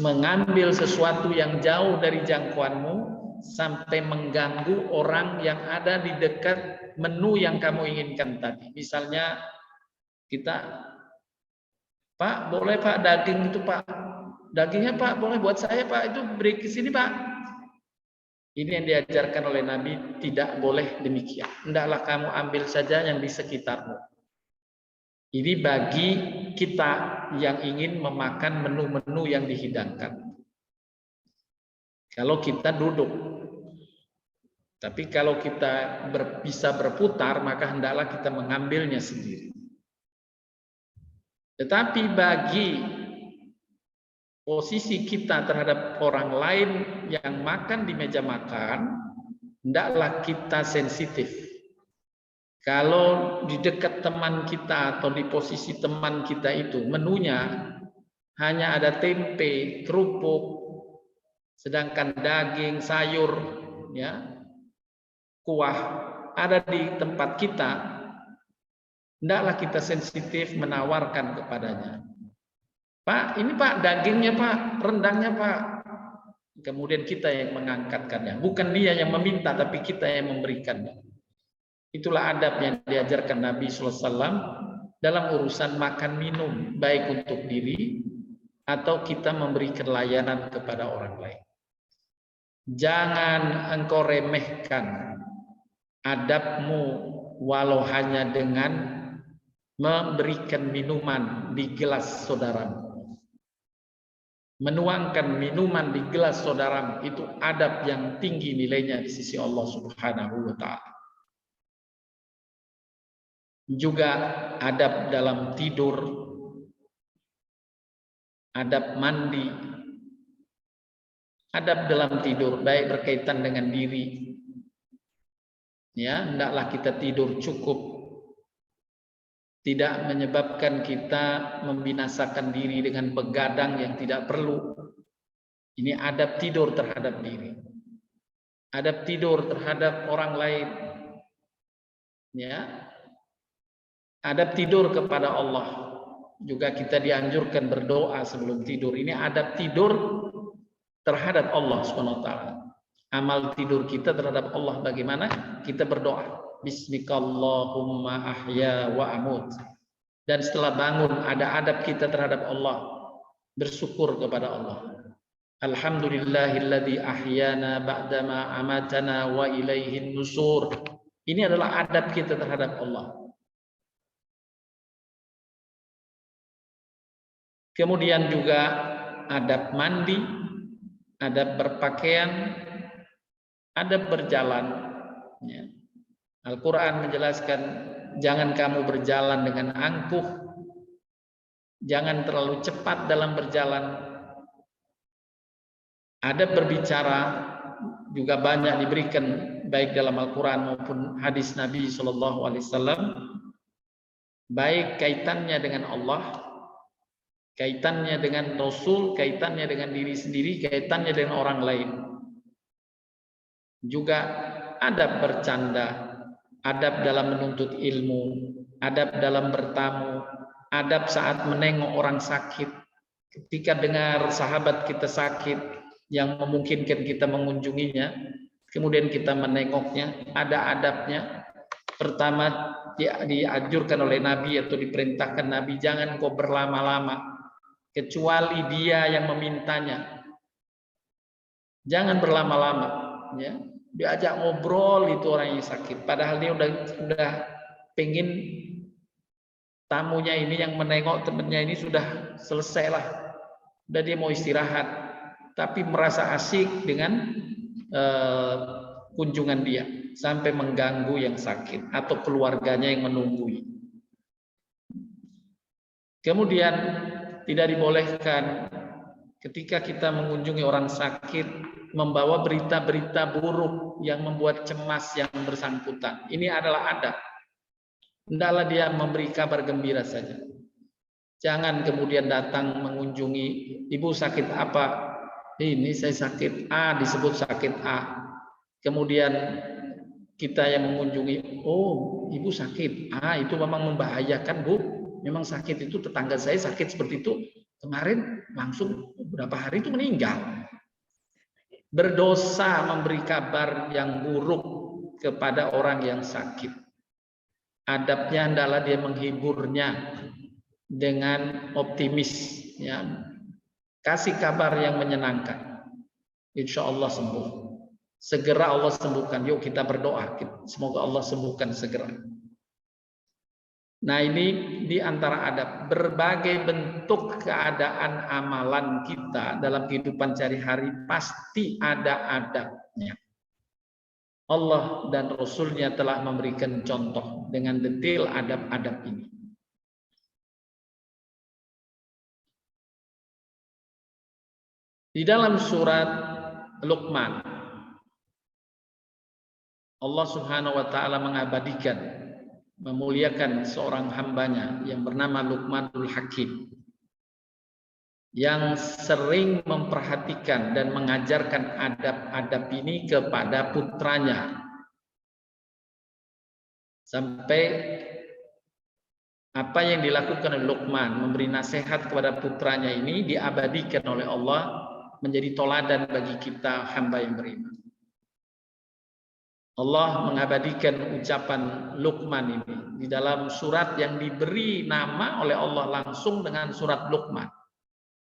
mengambil sesuatu yang jauh dari jangkauanmu sampai mengganggu orang yang ada di dekat menu yang kamu inginkan tadi. Misalnya kita, Pak, boleh Pak daging itu Pak, dagingnya Pak boleh buat saya Pak, itu beri ke sini Pak. Ini yang diajarkan oleh Nabi, tidak boleh demikian. Hendaklah kamu ambil saja yang di sekitarmu. Ini bagi kita yang ingin memakan menu-menu yang dihidangkan. Kalau kita duduk, tapi kalau kita bisa berputar, maka hendaklah kita mengambilnya sendiri. Tetapi bagi posisi kita terhadap orang lain yang makan di meja makan, hendaklah kita sensitif. Kalau di dekat teman kita atau di posisi teman kita itu menunya hanya ada tempe, kerupuk, sedangkan daging, sayur, ya, kuah ada di tempat kita, hendaklah kita sensitif menawarkan kepadanya. Pak, ini Pak dagingnya Pak, rendangnya Pak. Kemudian kita yang mengangkatkannya, bukan dia yang meminta, tapi kita yang memberikannya. Itulah adab yang diajarkan Nabi SAW dalam urusan makan minum, baik untuk diri atau kita memberikan layanan kepada orang lain. Jangan engkau remehkan adabmu walau hanya dengan memberikan minuman di gelas saudaramu. Menuangkan minuman di gelas saudaramu itu adab yang tinggi nilainya di sisi Allah Subhanahu wa Ta'ala. Juga adab dalam tidur, adab mandi, adab dalam tidur baik berkaitan dengan diri. Ya, hendaklah kita tidur cukup, tidak menyebabkan kita membinasakan diri dengan begadang yang tidak perlu. Ini adab tidur terhadap diri, adab tidur terhadap orang lain, ya. Adab tidur kepada Allah. Juga kita dianjurkan berdoa sebelum tidur. Ini adab tidur terhadap Allah SWT. Amal tidur kita terhadap Allah bagaimana? Kita berdoa. Bismikallahumma ahya wa amut. Dan setelah bangun ada adab kita terhadap Allah. Bersyukur kepada Allah. Alhamdulillahilladzi ahyana ba'dama amatana wa ilaihin nusur. Ini adalah adab kita terhadap Allah. Kemudian juga adab mandi, adab berpakaian, adab berjalan. Ya. Al-Quran menjelaskan, jangan kamu berjalan dengan angkuh, jangan terlalu cepat dalam berjalan. Adab berbicara juga banyak diberikan baik dalam Al-Quran maupun hadis Nabi SAW, baik kaitannya dengan Allah, kaitannya dengan Rasul, kaitannya dengan diri sendiri, kaitannya dengan orang lain. Juga adab bercanda, adab dalam menuntut ilmu, adab dalam bertamu, adab saat menengok orang sakit. Ketika dengar sahabat kita sakit yang memungkinkan kita mengunjunginya, kemudian kita menengoknya, ada adabnya. Pertama, dianjurkan oleh Nabi atau diperintahkan Nabi, jangan kau berlama-lama kecuali dia yang memintanya. Jangan berlama-lama, ya. Diajak ngobrol itu orang yang sakit, padahal dia udah pengen tamunya ini yang menengok temennya ini sudah selesai lah, udah dia mau istirahat, tapi merasa asik dengan kunjungan dia sampai mengganggu yang sakit atau keluarganya yang menunggui. Kemudian tidak dibolehkan ketika kita mengunjungi orang sakit membawa berita-berita buruk yang membuat cemas yang bersangkutan. Ini adalah adab. Hendaklah dia memberi kabar gembira saja. Jangan kemudian datang mengunjungi, ibu sakit apa? Ini saya sakit A, disebut sakit A. Kemudian kita yang mengunjungi, oh ibu sakit A, itu memang membahayakan bu. Memang sakit itu, tetangga saya sakit seperti itu. Kemarin langsung beberapa hari itu meninggal. Berdosa memberi kabar yang buruk kepada orang yang sakit. Adabnya adalah dia menghiburnya dengan optimis, ya. Kasih kabar yang menyenangkan. Insya Allah sembuh. Segera Allah sembuhkan. Yuk kita berdoa, semoga Allah sembuhkan segera. Nah, ini di antara adab. Berbagai bentuk keadaan amalan kita dalam kehidupan sehari-hari pasti ada adabnya. Allah dan Rasul-Nya telah memberikan contoh dengan detail adab-adab ini. Di dalam surat Luqman, Allah Subhanahu wa taala mengabadikan, memuliakan seorang hambanya yang bernama Luqmanul Hakim, yang sering memperhatikan dan mengajarkan adab-adab ini kepada putranya. Sampai apa yang dilakukan oleh Luqman, memberi nasihat kepada putranya ini, diabadikan oleh Allah menjadi toladan bagi kita hamba yang beriman. Allah mengabadikan ucapan Luqman ini di dalam surat yang diberi nama oleh Allah langsung dengan surat Luqman.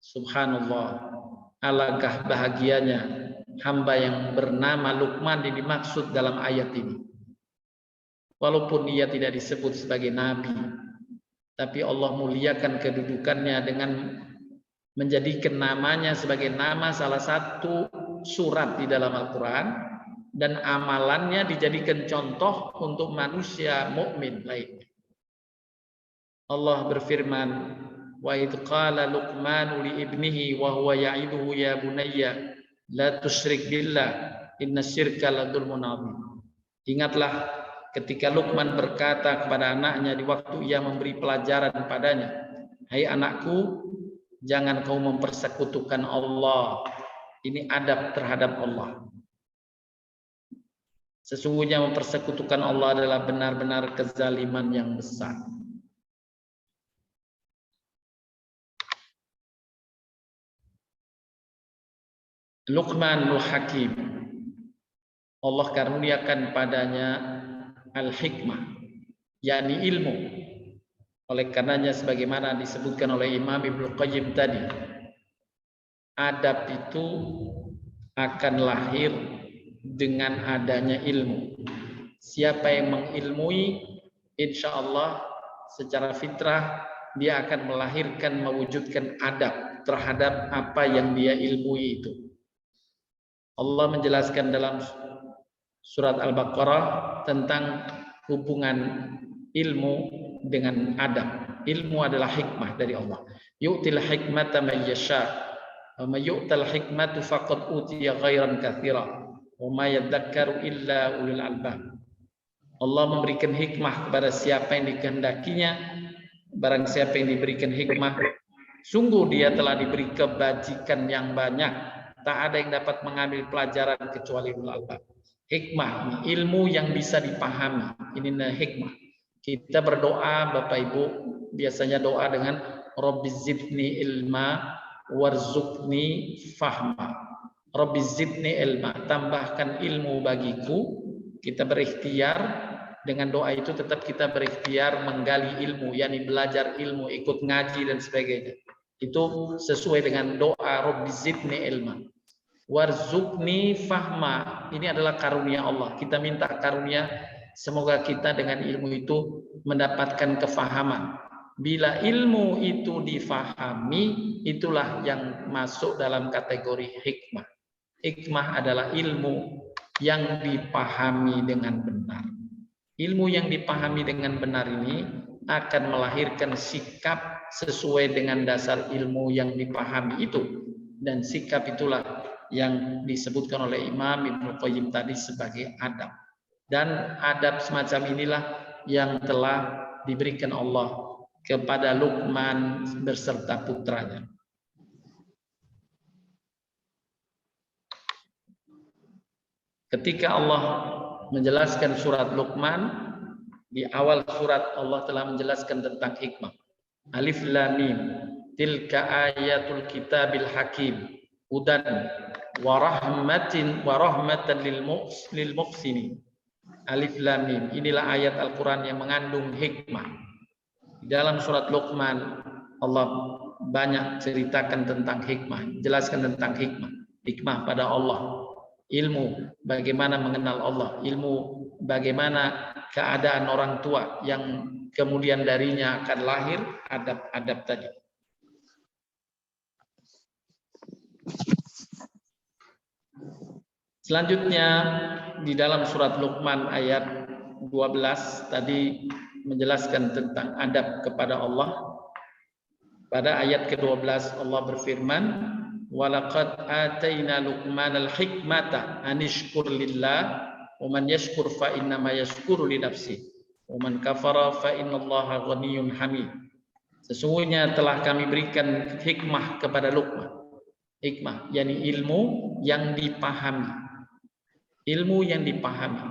Subhanallah, alangkah bahagianya hamba yang bernama Luqman yang dimaksud dalam ayat ini. Walaupun ia tidak disebut sebagai nabi, tapi Allah muliakan kedudukannya dengan menjadikan namanya sebagai nama salah satu surat di dalam Al-Quran, dan amalannya dijadikan contoh untuk manusia mukmin lainnya. Allah berfirman, wa idh qala Luqmanu li ibnihi wa huwa ya'iduhu ya bunayya la tusyrik billah inna syirka la dzulmun adzim. Ingatlah ketika Luqman berkata kepada anaknya di waktu ia memberi pelajaran padanya, hai anakku, jangan kau mempersekutukan Allah. Ini adab terhadap Allah. Sesungguhnya mempersekutukan Allah adalah benar-benar kezaliman yang besar. Luqmanul Hakim, Allah karuniakan padanya al-hikmah, yakni ilmu. Oleh karenanya sebagaimana disebutkan oleh Imam Ibnu Qayyim tadi, adab itu akan lahir dengan adanya ilmu. Siapa yang mengilmui, insya Allah secara fitrah dia akan melahirkan, mewujudkan adab terhadap apa yang dia ilmui itu. Allah menjelaskan dalam surat Al-Baqarah tentang hubungan ilmu dengan adab. Ilmu adalah hikmah dari Allah. Yu'til hikmata man yasha wa may yu'tal hikmatu faqad utiya khairan katsira wa may yadhakkaru illa ulul albab. Allah memberikan hikmah kepada siapa yang dikehendakinya. Barang siapa yang diberikan hikmah, sungguh dia telah diberi kebajikan yang banyak. Tak ada yang dapat mengambil pelajaran kecuali ulul albab. Hikmah, ilmu yang bisa dipahami. Ini hikmah. Kita berdoa, Bapak Ibu, biasanya doa dengan Rabbi zidni ilma warzuqni fahma. Rabbi zidni ilma, tambahkan ilmu bagiku. Kita berikhtiar dengan doa itu tetap kita berikhtiar menggali ilmu, yakni belajar ilmu, ikut ngaji dan sebagainya. Itu sesuai dengan doa Rabbi zidni ilma warzuqni fahma. Ini adalah karunia Allah. Kita minta karunia, semoga kita dengan ilmu itu mendapatkan kefahaman. Bila ilmu itu difahami, itulah yang masuk dalam kategori hikmah. Hikmah adalah ilmu yang dipahami dengan benar. Ilmu yang dipahami dengan benar ini akan melahirkan sikap sesuai dengan dasar ilmu yang dipahami itu. Dan sikap itulah yang disebutkan oleh Imam Ibnu Qayyim tadi sebagai adab. Dan adab semacam inilah yang telah diberikan Allah kepada Luqman berserta putranya. Ketika Allah menjelaskan surat Luqman, di awal surat Allah telah menjelaskan tentang hikmah. Alif Lam Mim, tilka ayatul kitabil hakim, hudan wa rahmatan lil muhsinin. Alif Lam Mim, inilah ayat Al-Qur'an yang mengandung hikmah. Di dalam surat Luqman Allah banyak ceritakan tentang hikmah, jelaskan tentang hikmah. Hikmah pada Allah, ilmu bagaimana mengenal Allah, ilmu bagaimana keadaan orang tua yang kemudian darinya akan lahir adab-adab tadi. Selanjutnya di dalam surat Luqman ayat 12 tadi menjelaskan tentang adab kepada Allah. Pada ayat ke-12 Allah berfirman, walaqad ataina Luqmanal hikmata anishkur lillah wa man yashkur fa innama yashkuru li nafsihi wa man kafara fa innallaha ghaniyyun hamid. Sesungguhnya telah kami berikan hikmah kepada Luqman. Hikmah yakni ilmu yang dipahami. Ilmu yang dipahami.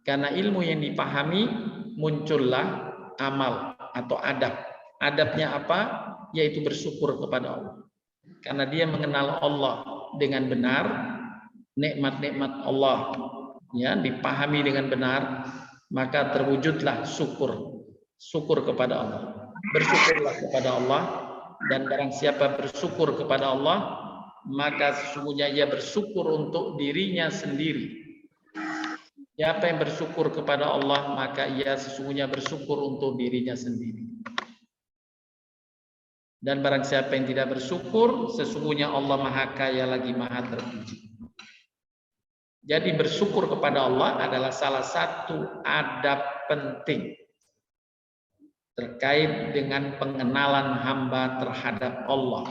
Karena ilmu yang dipahami muncullah amal atau adab. Adabnya apa? Yaitu bersyukur kepada Allah. Karena dia mengenal Allah dengan benar, nikmat-nikmat Allah ya dipahami dengan benar, maka terwujudlah syukur kepada Allah. Bersyukurlah kepada Allah, dan barang siapa bersyukur kepada Allah, maka sesungguhnya ia bersyukur untuk dirinya sendiri. Siapa yang bersyukur kepada Allah, maka ia sesungguhnya bersyukur untuk dirinya sendiri. Dan barang siapa yang tidak bersyukur, sesungguhnya Allah Maha Kaya lagi Maha Terpuji. Jadi bersyukur kepada Allah adalah salah satu adab penting terkait dengan pengenalan hamba terhadap Allah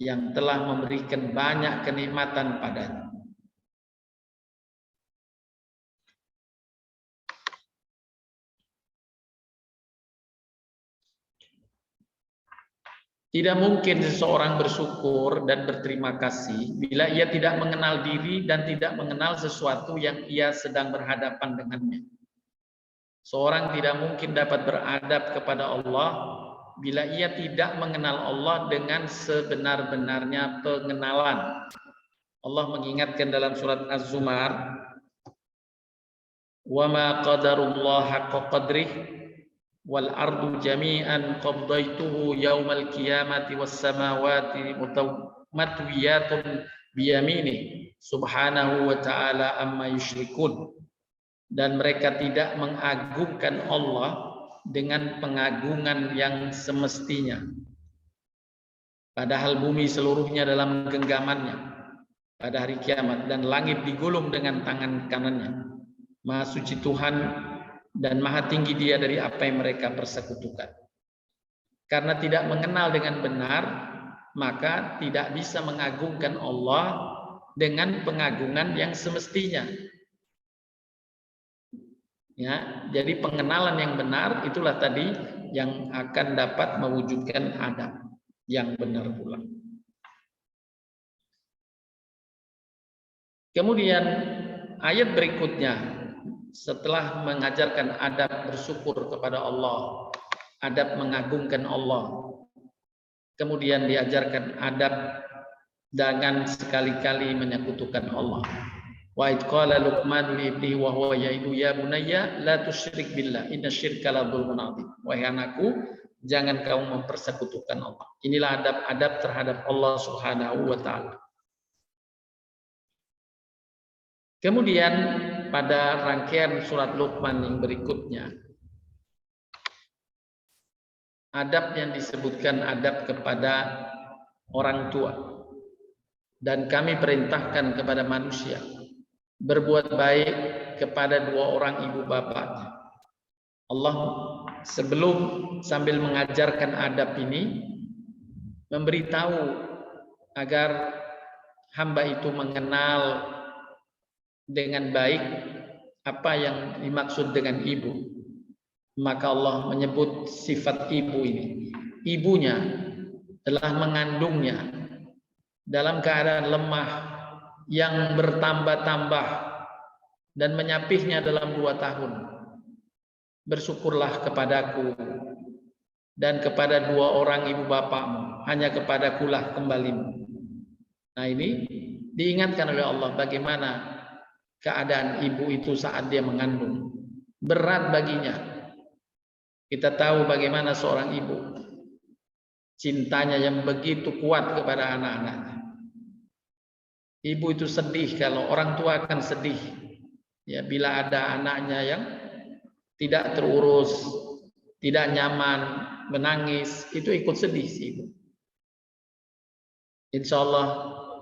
yang telah memberikan banyak kenikmatan padanya. Tidak mungkin seseorang bersyukur dan berterima kasih bila ia tidak mengenal diri dan tidak mengenal sesuatu yang ia sedang berhadapan dengannya. Seorang tidak mungkin dapat beradab kepada Allah bila ia tidak mengenal Allah dengan sebenar-benarnya pengenalan. Allah mengingatkan dalam surat Az-Zumar, "Wa ma qadarullah haqqa qadrih wal ardu jami'an qabdaituhu yaumal qiyamati was samawati matwiyatun biyamini subhanahu wa ta'ala amma yusyrikun." Dan mereka tidak mengagungkan Allah dengan pengagungan yang semestinya, padahal bumi seluruhnya dalam genggamannya pada hari kiamat, dan langit digulung dengan tangan kanannya. Maha suci Tuhan dan maha tinggi dia dari apa yang mereka persekutukan. Karena tidak mengenal dengan benar, maka tidak bisa mengagungkan Allah dengan pengagungan yang semestinya. Ya, jadi pengenalan yang benar itulah tadi yang akan dapat mewujudkan adab yang benar pula. Kemudian ayat berikutnya, setelah mengajarkan adab bersyukur kepada Allah, adab mengagungkan Allah, kemudian diajarkan adab jangan sekali-kali menyekutukan Allah. Wa id qala Luqman li ibnihi wa huwa ya'idu ya bunayya la tusyrik billah inna syirka la dzulmun adzim. Wahai anakku, jangan kamu mempersekutukan Allah. Inilah adab-adab terhadap Allah Subhanahu wa taala. Kemudian pada rangkaian surat Luqman yang berikutnya, adab yang disebutkan adab kepada orang tua. Dan kami perintahkan kepada manusia berbuat baik kepada dua orang ibu bapaknya. Allah sebelum sambil mengajarkan adab ini memberitahu agar hamba itu mengenal dengan baik apa yang dimaksud dengan ibu. Maka Allah menyebut sifat ibu ini. Ibunya telah mengandungnya dalam keadaan lemah yang bertambah-tambah dan menyapihnya dalam 2 tahun. Bersyukurlah kepadaku dan kepada 2 orang ibu bapakmu, hanya kepadakulah kembalimu. Nah, ini diingatkan oleh Allah bagaimana keadaan ibu itu saat dia mengandung. Berat baginya. Kita tahu bagaimana seorang ibu cintanya yang begitu kuat kepada anak-anaknya. Ibu itu sedih, kalau orang tua akan sedih ya bila ada anaknya yang tidak terurus, tidak nyaman, menangis, itu ikut sedih si ibu. Insya Allah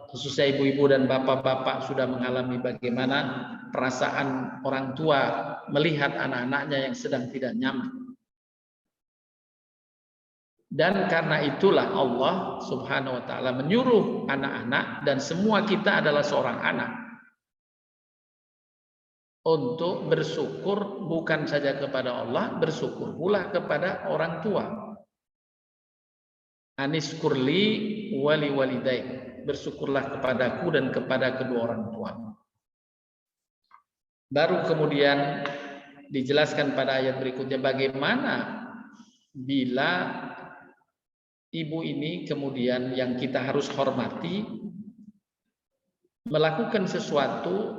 khususnya ibu-ibu dan bapak-bapak sudah mengalami bagaimana perasaan orang tua melihat anak-anaknya yang sedang tidak nyaman. Dan karena itulah Allah Subhanahu wa taala menyuruh anak-anak dan semua kita adalah seorang anak untuk bersyukur bukan saja kepada Allah, bersyukur pula kepada orang tua. Aniskurli wali walidaik, bersyukurlah kepadaku dan kepada kedua orang tua. Baru kemudian dijelaskan pada ayat berikutnya bagaimana bila ibu ini kemudian yang kita harus hormati melakukan sesuatu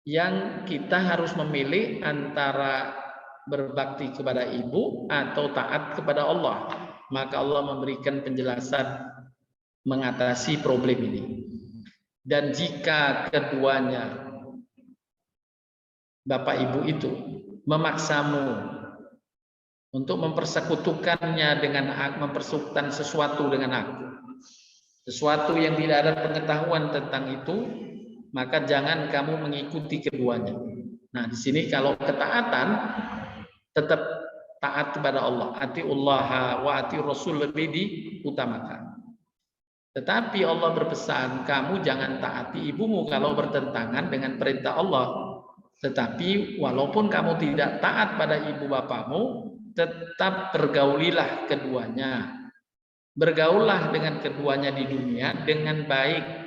yang kita harus memilih antara berbakti kepada ibu atau taat kepada Allah. Maka Allah memberikan penjelasan mengatasi problem ini. Dan jika keduanya bapak ibu itu memaksamu untuk mempersekutukannya dengan mempersekutukan sesuatu dengan aku, sesuatu yang tidak ada pengetahuan tentang itu, maka jangan kamu mengikuti keduanya. Nah, di sini kalau ketaatan tetap taat kepada Allah, atiullah wa ati rasul lebih diutamakan. Tetapi Allah berpesan kamu jangan taati ibumu kalau bertentangan dengan perintah Allah. Tetapi walaupun kamu tidak taat pada ibu bapakmu, tetap bergaulilah keduanya. Bergaullah dengan keduanya di dunia dengan baik.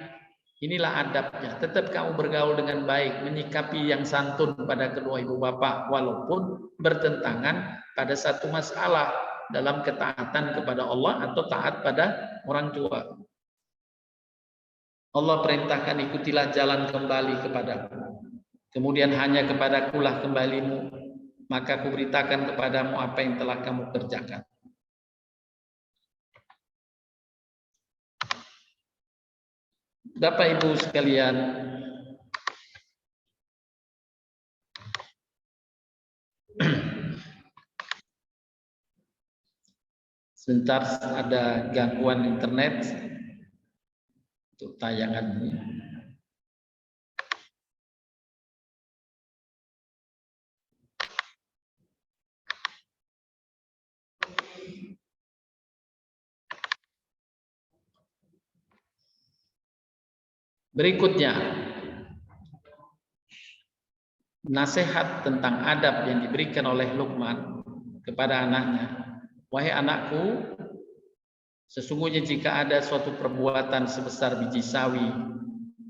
Inilah adabnya. Tetap kamu bergaul dengan baik, menyikapi yang santun pada kedua ibu bapak walaupun bertentangan pada satu masalah dalam ketaatan kepada Allah atau taat pada orang tua. Allah perintahkan ikutilah jalan kembali kepadaku. Kemudian hanya kepadakulah kembalimu, maka kuberitakan kepadamu apa yang telah kamu kerjakan. Bapak Ibu sekalian, sebentar ada gangguan internet untuk tayangan ini. Berikutnya, nasihat tentang adab yang diberikan oleh Luqman kepada anaknya. Wahai anakku, sesungguhnya jika ada suatu perbuatan sebesar biji sawi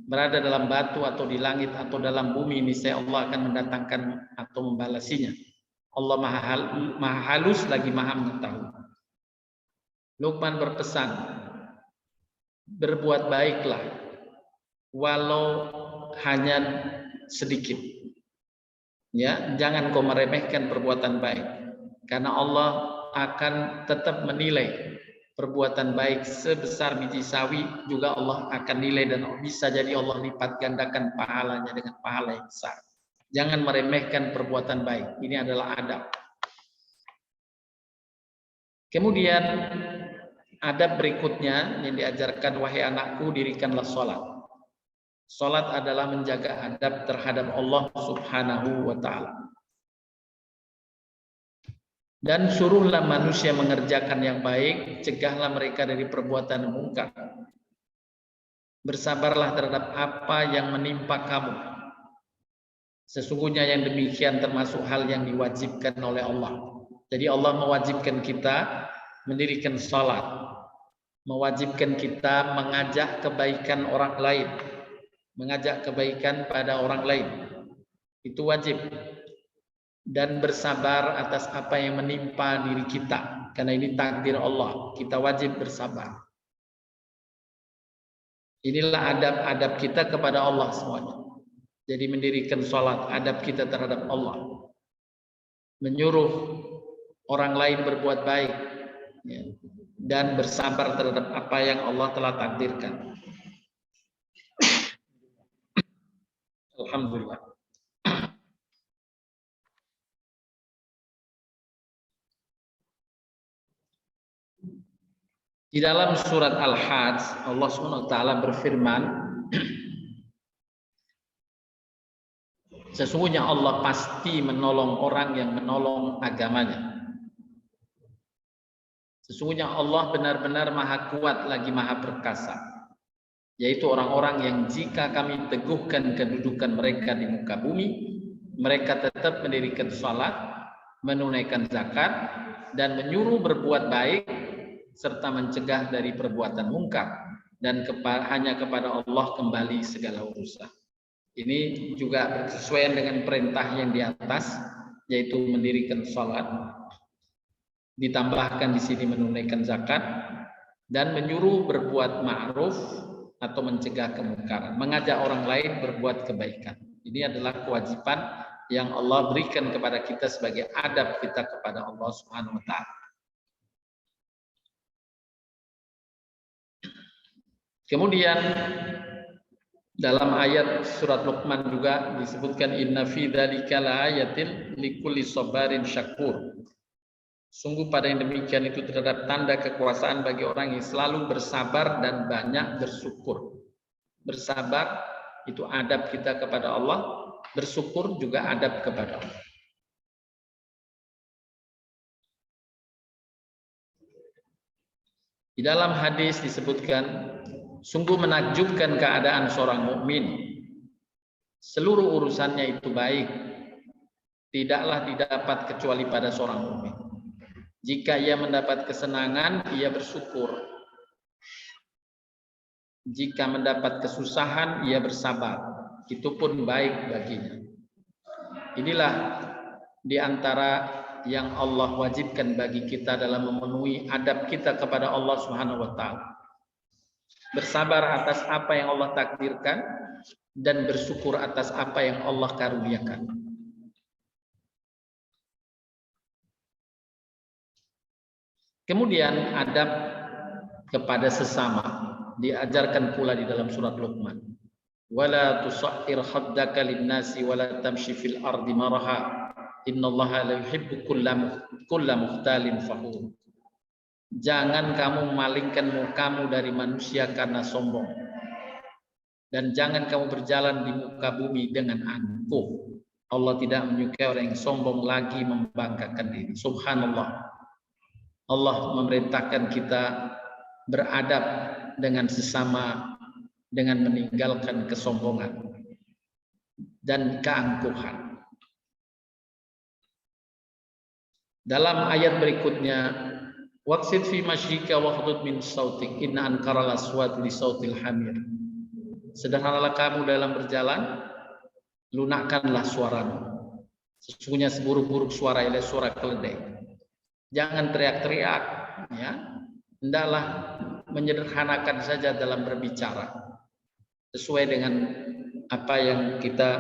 berada dalam batu atau di langit atau dalam bumi, niscaya Allah akan mendatangkan atau membalasinya. Allah maha halus lagi maha mengetahui. Luqman berpesan, berbuat baiklah walau hanya sedikit. Ya, jangan kau meremehkan perbuatan baik, karena Allah akan tetap menilai perbuatan baik sebesar biji sawi, juga Allah akan nilai dan bisa jadi Allah lipat gandakan pahalanya dengan pahala yang besar. Jangan meremehkan perbuatan baik. Ini adalah adab. Kemudian adab berikutnya yang diajarkan, wahai anakku, dirikanlah sholat. Sholat adalah menjaga adab terhadap Allah Subhanahu wa ta'ala. Dan suruhlah manusia mengerjakan yang baik, cegahlah mereka dari perbuatan mungkar. Bersabarlah terhadap apa yang menimpa kamu. Sesungguhnya yang demikian termasuk hal yang diwajibkan oleh Allah. Jadi Allah mewajibkan kita mendirikan salat, mewajibkan kita mengajak kebaikan orang lain, mengajak kebaikan pada orang lain. Itu wajib. Dan bersabar atas apa yang menimpa diri kita, karena ini takdir Allah. Kita wajib bersabar. Inilah adab-adab kita kepada Allah semuanya. Jadi mendirikan sholat, adab kita terhadap Allah. Menyuruh orang lain berbuat baik, ya, dan bersabar terhadap apa yang Allah telah takdirkan. Alhamdulillah. Di dalam surat Al-Hajj, Allah SWT berfirman, sesungguhnya Allah pasti menolong orang yang menolong agamanya. Sesungguhnya Allah benar-benar maha kuat lagi maha perkasa, yaitu orang-orang yang jika kami teguhkan kedudukan mereka di muka bumi, mereka tetap mendirikan salat, menunaikan zakat, dan menyuruh berbuat baik, serta mencegah dari perbuatan mungkar, dan hanya kepada Allah kembali segala urusan. Ini juga sesuai dengan perintah yang di atas, yaitu mendirikan salat, ditambahkan di sini menunaikan zakat, dan menyuruh berbuat ma'ruf atau mencegah kemungkaran, mengajak orang lain berbuat kebaikan. Ini adalah kewajiban yang Allah berikan kepada kita sebagai adab kita kepada Allah Subhanahu wa ta'ala. Kemudian dalam ayat surat Luqman juga disebutkan, inna fi dzalika laayatin likulli sabarin syakur. Sungguh pada yang demikian itu terdapat tanda kekuasaan bagi orang yang selalu bersabar dan banyak bersyukur. Bersabar itu adab kita kepada Allah, bersyukur juga adab kepada Allah. Di dalam hadis disebutkan, sungguh menakjubkan keadaan seorang mukmin. Seluruh urusannya itu baik, tidaklah didapat kecuali pada seorang mukmin. Jika ia mendapat kesenangan, ia bersyukur. Jika mendapat kesusahan, ia bersabar. Itu pun baik baginya. Inilah di antara yang Allah wajibkan bagi kita dalam memenuhi adab kita kepada Allah Subhanahu wa ta'ala. Bersabar atas apa yang Allah takdirkan dan bersyukur atas apa yang Allah karuniakan. Kemudian adab kepada sesama diajarkan pula di dalam surat Luqman. Wala tusair khaddaka lin-nasi wala tamshi fil ardi maraha. Innallaha la yuhibbu kulla mukhtalin fakhur. Jangan kamu memalingkan mukamu dari manusia karena sombong. Dan jangan kamu berjalan di muka bumi dengan angkuh. Allah tidak menyukai orang yang sombong lagi membanggakan diri. Subhanallah. Allah memerintahkan kita beradab dengan sesama dengan meninggalkan kesombongan dan keangkuhan. Dalam ayat berikutnya, waqsid fi masyrika waghdud min sautik inna ankaral aswat li sautil hamir. Sederhanalah kamu dalam berjalan, lunakkanlah suaramu. Sesungguhnya seburuk-buruk suara ialah suara keledai. Jangan teriak-teriak, ya. Hendaklah menyederhanakan saja dalam berbicara, sesuai dengan apa yang kita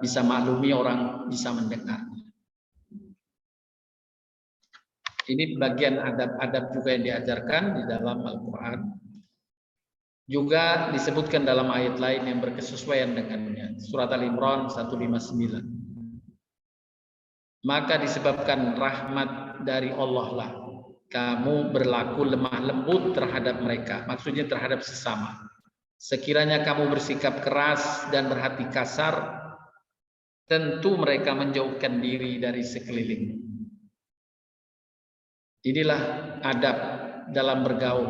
bisa maklumi, orang bisa mendengar. Ini bagian adab-adab juga yang diajarkan di dalam Al-Quran. Juga disebutkan dalam ayat lain yang berkesesuaian dengannya. Surat Al-Imran 159. Maka disebabkan rahmat dari Allah lah kamu berlaku lemah lembut terhadap mereka. Maksudnya terhadap sesama. Sekiranya kamu bersikap keras dan berhati kasar, tentu mereka menjauhkan diri dari sekeliling. Inilah adab dalam bergaul,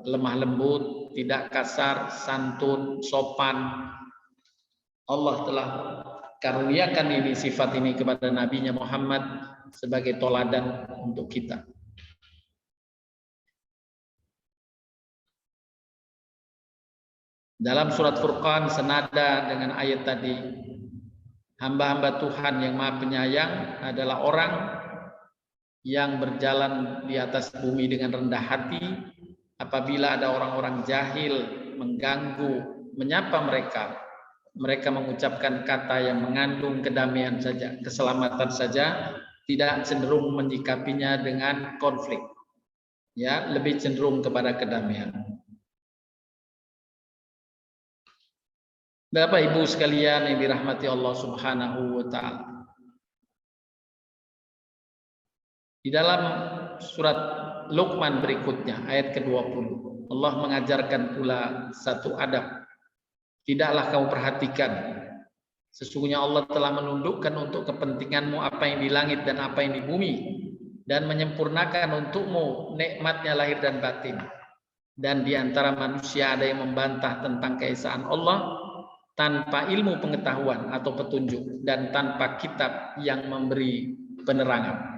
lemah lembut, tidak kasar, santun, sopan. Allah telah karuniakan ini, sifat ini kepada Nabi-Nya Muhammad sebagai toladan untuk kita. Dalam surat Furqan senada dengan ayat tadi, hamba-hamba Tuhan yang Maha Penyayang adalah orang yang berjalan di atas bumi dengan rendah hati. Apabila ada orang-orang jahil mengganggu, menyapa mereka, mereka mengucapkan kata yang mengandung kedamaian saja, keselamatan saja, tidak cenderung menyikapinya dengan konflik. Ya, lebih cenderung kepada kedamaian. Bapak Ibu sekalian yang dirahmati Allah Subhanahu wa taala. Di dalam surat Luqman berikutnya ayat ke-20, Allah mengajarkan pula satu adab. Tidaklah kamu perhatikan, sesungguhnya Allah telah menundukkan untuk kepentinganmu apa yang di langit dan apa yang di bumi, dan menyempurnakan untukmu nikmatnya lahir dan batin. Dan di antara manusia ada yang membantah tentang keesaan Allah tanpa ilmu pengetahuan atau petunjuk, dan tanpa kitab yang memberi penerangan.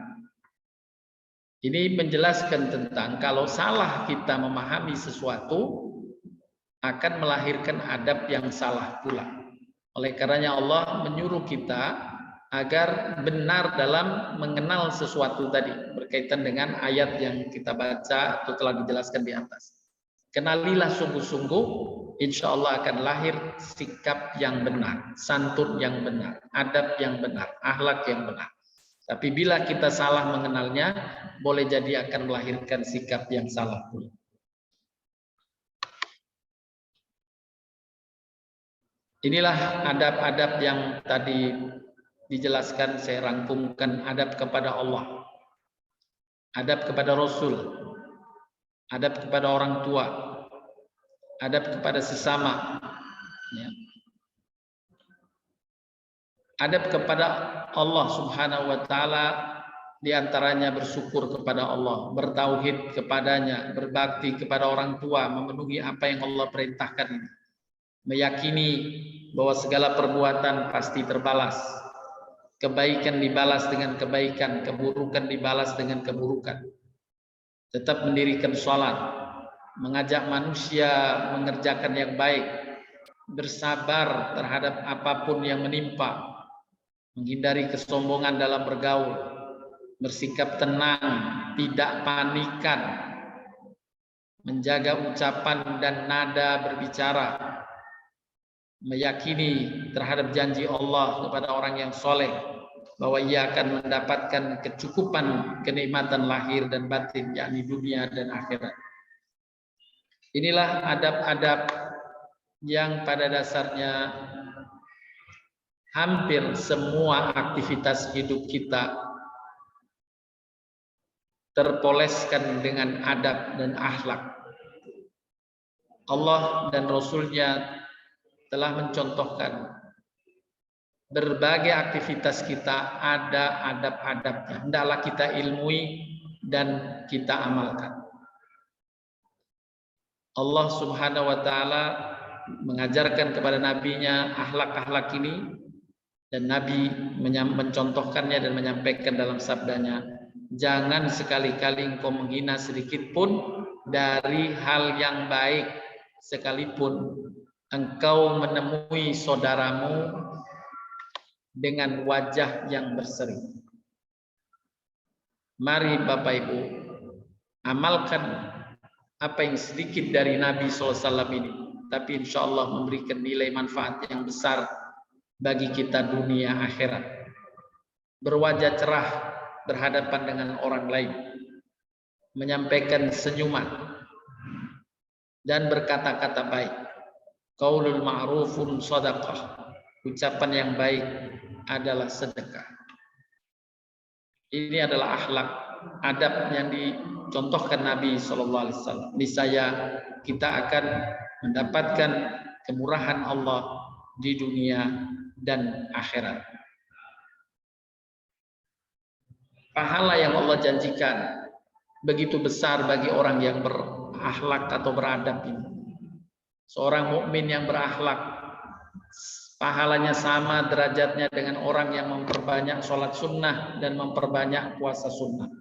Ini menjelaskan tentang kalau salah kita memahami sesuatu akan melahirkan adab yang salah pula. Oleh karenanya Allah menyuruh kita agar benar dalam mengenal sesuatu tadi, berkaitan dengan ayat yang kita baca atau telah dijelaskan di atas. Kenalilah sungguh-sungguh, insya Allah akan lahir sikap yang benar, santun yang benar, adab yang benar, akhlak yang benar. Tapi bila kita salah mengenalnya, boleh jadi akan melahirkan sikap yang salah pula. Inilah adab-adab yang tadi dijelaskan, saya rangkumkan. Adab kepada Allah, adab kepada Rasul, adab kepada orang tua, adab kepada sesama, ya. Adab kepada Allah Subhanahu wa taala, diantaranya bersyukur kepada Allah, bertauhid kepadanya, berbakti kepada orang tua, memenuhi apa yang Allah perintahkan ini. Meyakini bahwa segala perbuatan pasti terbalas. Kebaikan dibalas dengan kebaikan, keburukan dibalas dengan keburukan. Tetap mendirikan sholat, mengajak manusia mengerjakan yang baik, bersabar terhadap apapun yang menimpa, menghindari kesombongan dalam bergaul, bersikap tenang, tidak panikan, menjaga ucapan dan nada berbicara, meyakini terhadap janji Allah kepada orang yang soleh bahwa ia akan mendapatkan kecukupan kenikmatan lahir dan batin, yakni dunia dan akhirat. Inilah adab-adab yang pada dasarnya hampir semua aktivitas hidup kita terpoleskan dengan adab dan akhlak. Allah dan Rasul-Nya telah mencontohkan berbagai aktivitas kita ada adab-adabnya. Hendaklah kita ilmui dan kita amalkan. Allah Subhanahu wa taala mengajarkan kepada nabinya akhlak-akhlak ini, dan Nabi mencontohkannya dan menyampaikan dalam sabdanya, jangan sekali-kali engkau menghina sedikit pun dari hal yang baik, sekalipun engkau menemui saudaramu dengan wajah yang berseri. Mari Bapak Ibu, amalkan apa yang sedikit dari Nabi SAW ini, tapi insya Allah memberikan nilai manfaat yang besar bagi kita dunia akhirat. Berwajah cerah berhadapan dengan orang lain, menyampaikan senyuman dan berkata-kata baik. Qaulul ma'rufun shadaqah. Ucapan yang baik adalah sedekah. Ini adalah akhlak, adab yang dicontohkan Nabi SAW. Niscaya kita akan mendapatkan kemurahan Allah di dunia dan akhirat. Pahala yang Allah janjikan begitu besar bagi orang yang berakhlak atau beradab ini. Seorang mukmin yang berakhlak, pahalanya sama derajatnya dengan orang yang memperbanyak sholat sunnah dan memperbanyak puasa sunnah.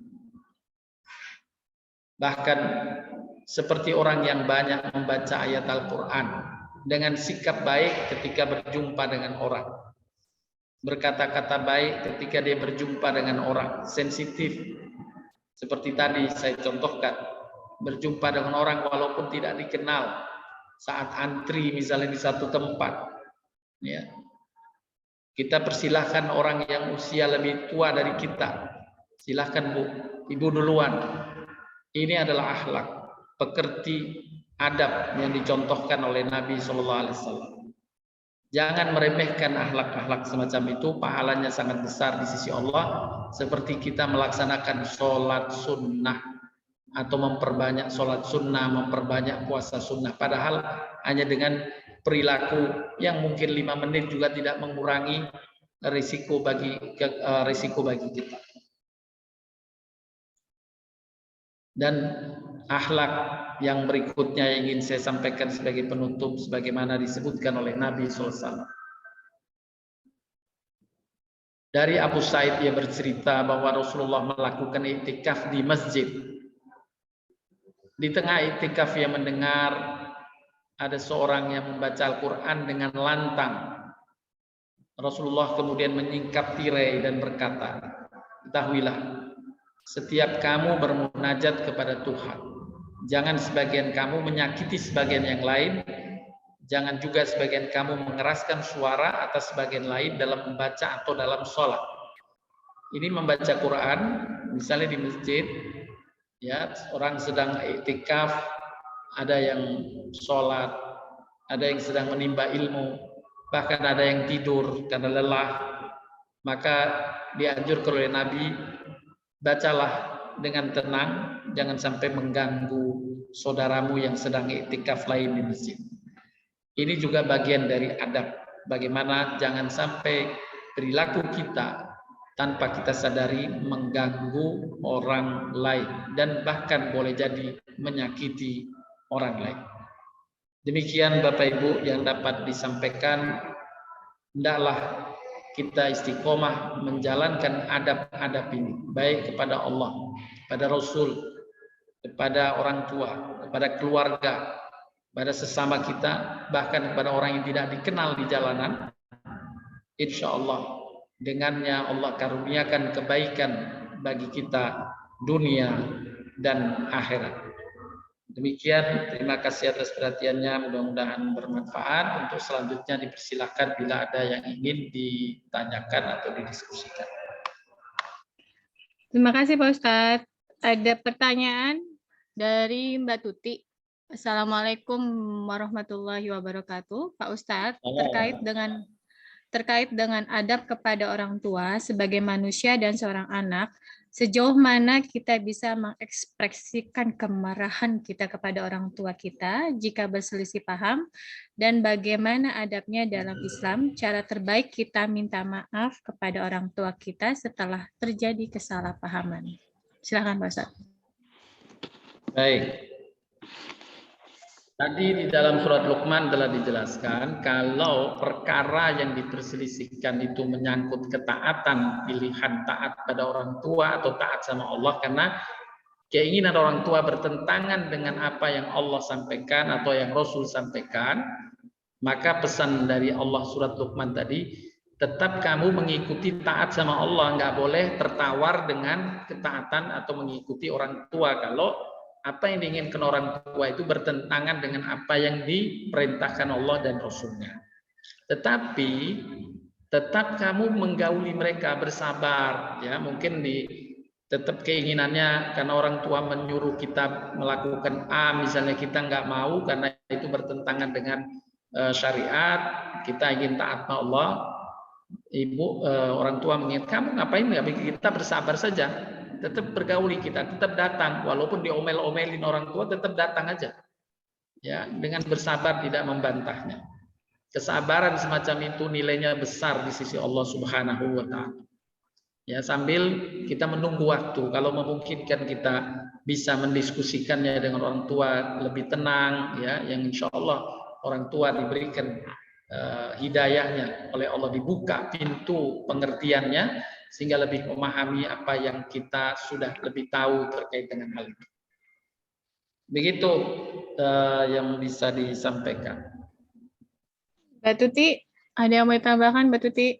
Bahkan seperti orang yang banyak membaca ayat Al-Quran dengan sikap baik ketika berjumpa dengan orang. Berkata-kata baik ketika dia berjumpa dengan orang. Sensitif. Seperti tadi saya contohkan. Berjumpa dengan orang walaupun tidak dikenal. Saat antri misalnya di satu tempat, ya, kita persilahkan orang yang usia lebih tua dari kita, silahkan Bu, Ibu duluan. Ini adalah akhlak, pekerti adab yang dicontohkan oleh Nabi SAW. Jangan meremehkan akhlak-akhlak semacam itu, pahalanya sangat besar di sisi Allah, seperti kita melaksanakan sholat sunnah atau memperbanyak sholat sunnah, memperbanyak puasa sunnah. Padahal hanya dengan perilaku yang mungkin 5 menit juga tidak mengurangi risiko bagi kita. Dan akhlak yang berikutnya yang ingin saya sampaikan sebagai penutup, sebagaimana disebutkan oleh Nabi SAW. Dari Abu Sa'id ia bercerita bahwa Rasulullah melakukan iktikaf di masjid. Di tengah iktikaf ia mendengar ada seorang yang membaca Al-Quran dengan lantang. Rasulullah kemudian menyingkap tirai dan berkata, ketahuilah, setiap kamu bermunajat kepada Tuhan, jangan sebagian kamu menyakiti sebagian yang lain, jangan juga sebagian kamu mengeraskan suara atas sebagian lain dalam membaca atau dalam sholat. Ini membaca Quran, misalnya di masjid, ya, orang sedang iktikaf, ada yang sholat, ada yang sedang menimba ilmu, bahkan ada yang tidur karena lelah, maka dianjurkan oleh Nabi, bacalah dengan tenang, jangan sampai mengganggu saudaramu yang sedang iktikaf lain di masjid. Ini juga bagian dari adab, bagaimana jangan sampai perilaku kita tanpa kita sadari mengganggu orang lain dan bahkan boleh jadi menyakiti orang lain. Demikian Bapak Ibu yang dapat disampaikan. Hendaklah kita istiqomah menjalankan adab-adab ini, baik kepada Allah, kepada Rasul, kepada orang tua, kepada keluarga, pada sesama kita, bahkan kepada orang yang tidak dikenal di jalanan. Insya Allah dengannya Allah karuniakan kebaikan bagi kita dunia dan akhirat. Demikian, terima kasih atas perhatiannya, mudah-mudahan bermanfaat. Untuk selanjutnya dipersilahkan bila ada yang ingin ditanyakan atau didiskusikan.
Terima kasih Pak Ustadz. Ada pertanyaan dari Mbak Tuti. Assalamualaikum warahmatullahi wabarakatuh. Pak Ustadz, terkait dengan adab kepada orang tua sebagai manusia dan seorang anak, sejauh mana kita bisa mengekspresikan kemarahan kita kepada orang tua kita jika berselisih paham, dan bagaimana adabnya dalam Islam, cara terbaik kita minta maaf kepada orang tua kita setelah terjadi kesalahpahaman. Silakan Pak Ustadz.
Baik. Tadi di dalam surat Luqman telah dijelaskan kalau perkara yang diperselisihkan itu menyangkut ketaatan, pilihan taat pada orang tua atau taat sama Allah karena keinginan orang tua bertentangan dengan apa yang Allah sampaikan atau yang Rasul sampaikan, maka pesan dari Allah surat Luqman tadi, tetap kamu mengikuti taat sama Allah, nggak boleh tertawar dengan ketaatan atau mengikuti orang tua kalau apa yang diinginkan orang tua itu bertentangan dengan apa yang diperintahkan Allah dan Rasulnya. Tetapi tetap kamu menggauli mereka, bersabar ya. Mungkin tetap keinginannya karena orang tua menyuruh kita melakukan A, misalnya kita nggak mau karena itu bertentangan dengan syariat, kita ingin taat sama Allah. Ibu, orang tua mengingat, kamu ngapain nggak, kita bersabar saja, tetap bergauli, kita tetap datang walaupun diomel-omelin orang tua, tetap datang aja ya, dengan bersabar, tidak membantahnya. Kesabaran semacam itu nilainya besar di sisi Allah Subhanahu wa taala. Ya, sambil kita menunggu waktu, kalau memungkinkan kita bisa mendiskusikannya dengan orang tua lebih tenang ya, yang insya Allah orang tua diberikan hidayahnya oleh Allah, dibuka pintu pengertiannya sehingga lebih memahami apa yang kita sudah lebih tahu terkait dengan hal itu. Begitu yang bisa disampaikan.
Mbak Tuti, ada yang mau ditambahkan, Mbak Tuti?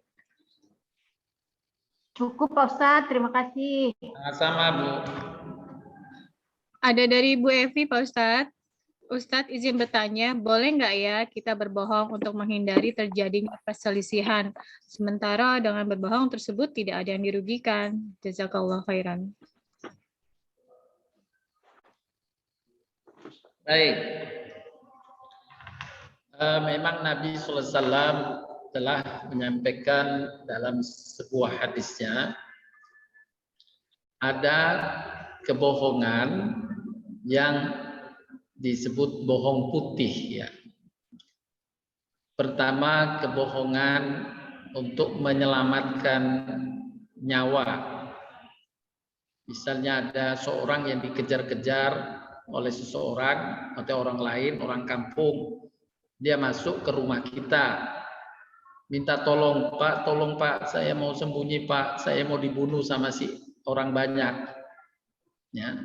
Cukup Pak Ustadz, terima kasih.
Sama Bu.
Ada dari Bu Evi, Pak Ustadz. Ustadz izin bertanya, boleh nggak ya kita berbohong untuk menghindari terjadinya perselisihan, sementara dengan berbohong tersebut tidak ada yang dirugikan? Jazakallah khairan.
Baik. Memang Nabi SAW telah menyampaikan dalam sebuah hadisnya, ada kebohongan yang disebut bohong putih ya. Pertama, kebohongan untuk menyelamatkan nyawa. Misalnya ada seorang yang dikejar-kejar oleh seseorang atau orang lain, orang kampung, dia masuk ke rumah kita, minta tolong Pak, saya mau sembunyi Pak, saya mau dibunuh sama si orang banyak. Ya,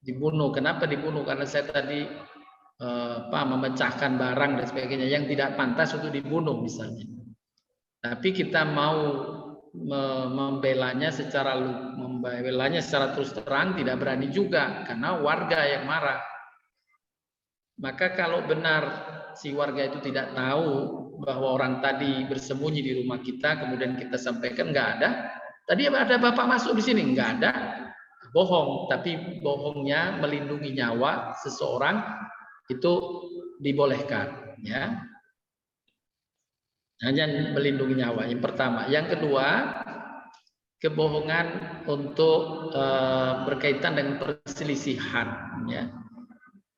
dibunuh. Kenapa dibunuh? Karena saya tadi memecahkan barang dan sebagainya yang tidak pantas untuk dibunuh misalnya. Tapi kita mau membelanya secara terus terang tidak berani juga karena warga yang marah. Maka kalau benar si warga itu tidak tahu bahwa orang tadi bersembunyi di rumah kita, kemudian kita sampaikan nggak ada, tadi ada bapak masuk di sini, nggak ada, bohong. Tapi bohongnya melindungi nyawa seseorang itu dibolehkan, ya. Hanya melindungi nyawa. Yang pertama, yang kedua, kebohongan untuk berkaitan dengan perselisihan, ya.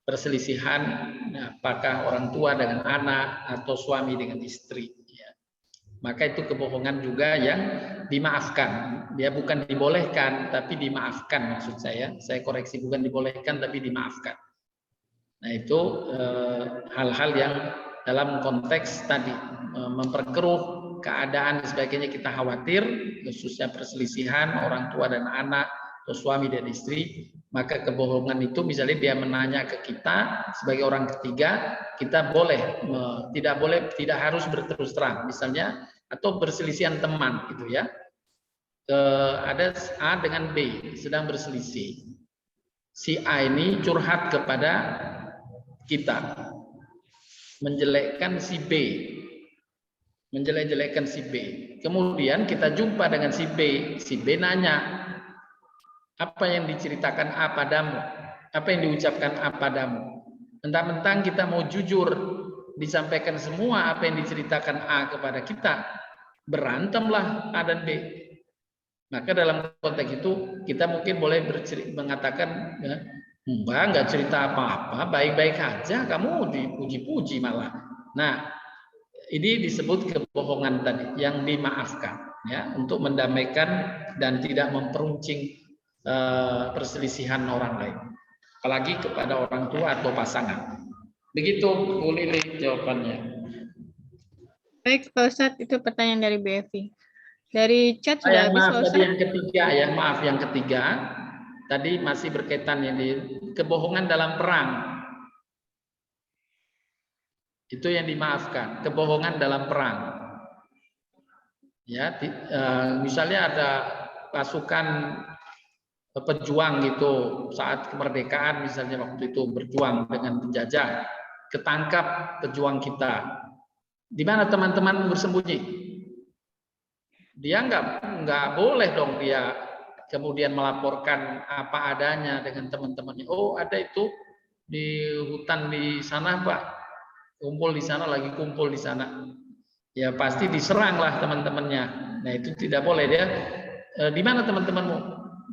Perselisihan apakah orang tua dengan anak atau suami dengan istri ya. Maka itu kebohongan juga yang dimaafkan. Dia bukan dibolehkan tapi dimaafkan, maksud saya koreksi, bukan dibolehkan tapi dimaafkan. Nah itu hal-hal yang dalam konteks tadi memperkeruh keadaan dan sebagainya, kita khawatir khususnya perselisihan orang tua dan anak atau suami dan istri. Maka kebohongan itu misalnya dia menanya ke kita sebagai orang ketiga, kita tidak harus berterus terang misalnya, atau perselisihan teman gitu ya. Ada A dengan B sedang berselisih. Si A ini curhat kepada kita, menjelekkan si B, menjelek-jelekkan si B. Kemudian kita jumpa dengan si B nanya, apa yang diceritakan A padamu? Apa yang diucapkan A padamu? Mentang-mentang kita mau jujur, disampaikan semua apa yang diceritakan A kepada kita, berantemlah A dan B. Maka dalam konteks itu kita mungkin boleh mengatakan, Mbak nggak cerita apa-apa, baik-baik aja, kamu dipuji-puji malah. Nah, ini disebut kebohongan tadi yang dimaafkan, ya, untuk mendamaikan dan tidak memperuncing perselisihan orang lain, apalagi kepada orang tua atau pasangan. Begitu Bu Lili jawabannya.
Baik Pak Ustadz, itu pertanyaan dari BFI. Dari chat sudah habis Pak Ustadz.
Yang ketiga tadi masih berkaitan yang di kebohongan dalam perang. Itu yang dimaafkan, kebohongan dalam perang. Ya, misalnya ada pasukan pejuang gitu saat kemerdekaan misalnya, waktu itu berjuang dengan penjajah, ketangkap pejuang kita. Di mana teman-teman bersembunyi? dia nggak boleh dong dia kemudian melaporkan apa adanya dengan teman-temannya. Oh, ada itu di hutan di sana, Pak. Kumpul di sana, lagi kumpul di sana. Ya pasti diserang lah teman-temannya. Nah, itu tidak boleh. Dia di mana teman-temanmu?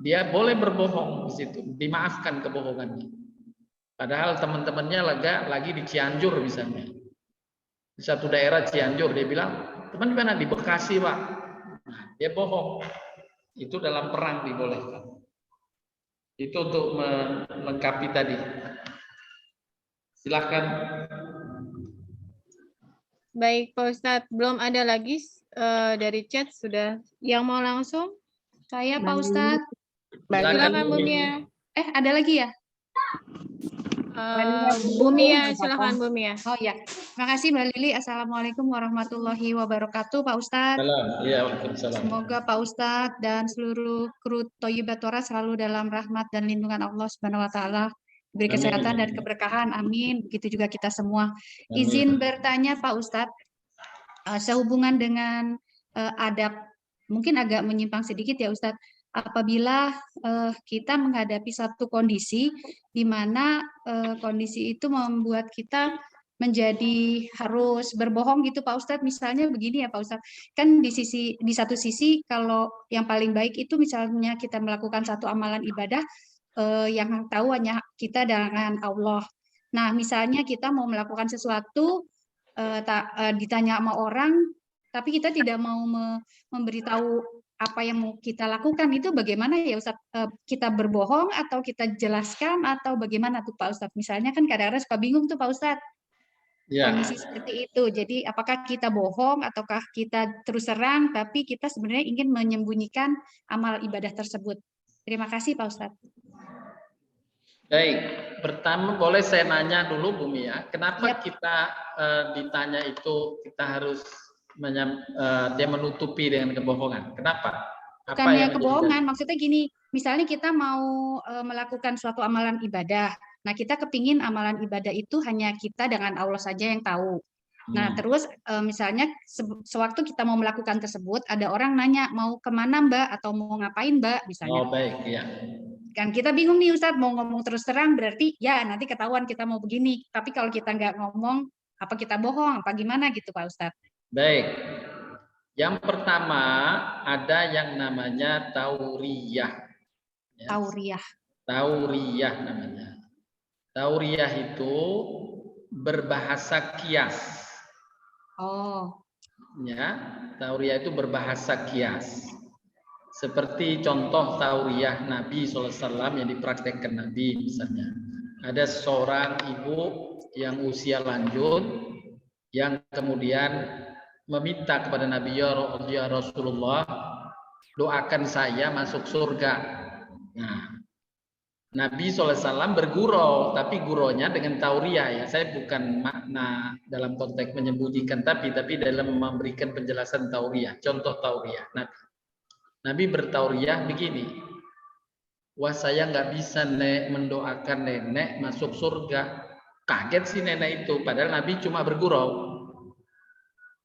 Dia boleh berbohong di situ, dimaafkan kebohongannya. Padahal teman-temannya lagi di Cianjur misalnya. Di satu daerah Cianjur, dia bilang, teman di mana? Di Bekasi, Pak. Nah, dia bohong. Itu dalam perang dibolehkan. Itu untuk melengkapi tadi. Silakan.
Baik, Pak Ustadz. Belum ada lagi dari chat sudah. Yang mau langsung? Saya, Pak Ustadz. Silakan, Bu Mia.
Ada lagi ya?
Bu Mia, silakan Bu Mia.
Oh ya, terima kasih Mbak Lili. Assalamualaikum warahmatullahi wabarakatuh, Pak Ustadz.
Iya, waalaikumsalam.
Semoga Pak Ustadz dan seluruh kru Thayyibat Thora selalu dalam rahmat dan lindungan Allah Subhanahu wa taala, diberi kesehatan dan keberkahan. Amin. Begitu juga kita semua. Izin bertanya Pak Ustadz, sehubungan dengan adab, mungkin agak menyimpang sedikit ya Ustadz. Apabila kita menghadapi satu kondisi di mana kondisi itu membuat kita menjadi harus berbohong gitu Pak Ustadz, misalnya begini ya Pak Ustadz, kan di satu sisi kalau yang paling baik itu misalnya kita melakukan satu amalan ibadah yang tahu hanya kita dengan Allah. Nah misalnya kita mau melakukan sesuatu ditanya sama orang, tapi kita tidak mau memberitahu apa yang mau kita lakukan, itu bagaimana ya Ustadz? Kita berbohong atau kita jelaskan atau bagaimana tuh Pak Ustadz? Misalnya kan kadang-kadang suka bingung tuh Pak Ustadz. Ya. Kondisi seperti itu. Jadi apakah kita bohong ataukah kita terus terang tapi kita sebenarnya ingin menyembunyikan amal ibadah tersebut? Terima kasih Pak Ustadz.
Baik, pertama boleh saya nanya dulu Bu Mia, kenapa kita ditanya itu kita harus dia menutupi dengan kebohongan? Kenapa?
Bukannya kebohongan, maksudnya gini, misalnya kita mau melakukan suatu amalan ibadah, nah kita kepingin amalan ibadah itu hanya kita dengan Allah saja yang tahu. Nah terus misalnya sewaktu kita mau melakukan tersebut, ada orang nanya mau kemana Mbak atau mau ngapain Mbak misalnya.
Oh baik, ya.
Kan kita bingung nih Ustadz, mau ngomong terus terang berarti ya nanti ketahuan kita mau begini. Tapi kalau kita nggak ngomong, apa kita bohong, apa gimana gitu Pak Ustadz?
Baik, yang pertama ada yang namanya tauriyah.
Ya. Tauriyah.
Tauriyah namanya. Tauriyah itu berbahasa kias.
Oh.
Ya, tauriyah itu berbahasa kias. Seperti contoh tauriyah Nabi SAW yang dipraktekkan Nabi misalnya. Ada seorang ibu yang usia lanjut yang kemudian meminta kepada Nabi, ya Rasulullah, doakan saya masuk surga. Nah, Nabi SAW bergurau, tapi guronya dengan tauriyah ya. Saya bukan makna dalam konteks menyembunyikan, tapi dalam memberikan penjelasan tauriyah. Contoh tauriyah. Nabi bertauriyah begini. Wah saya nggak bisa mendoakan nenek masuk surga. Kaget si nenek itu, padahal Nabi cuma bergurau.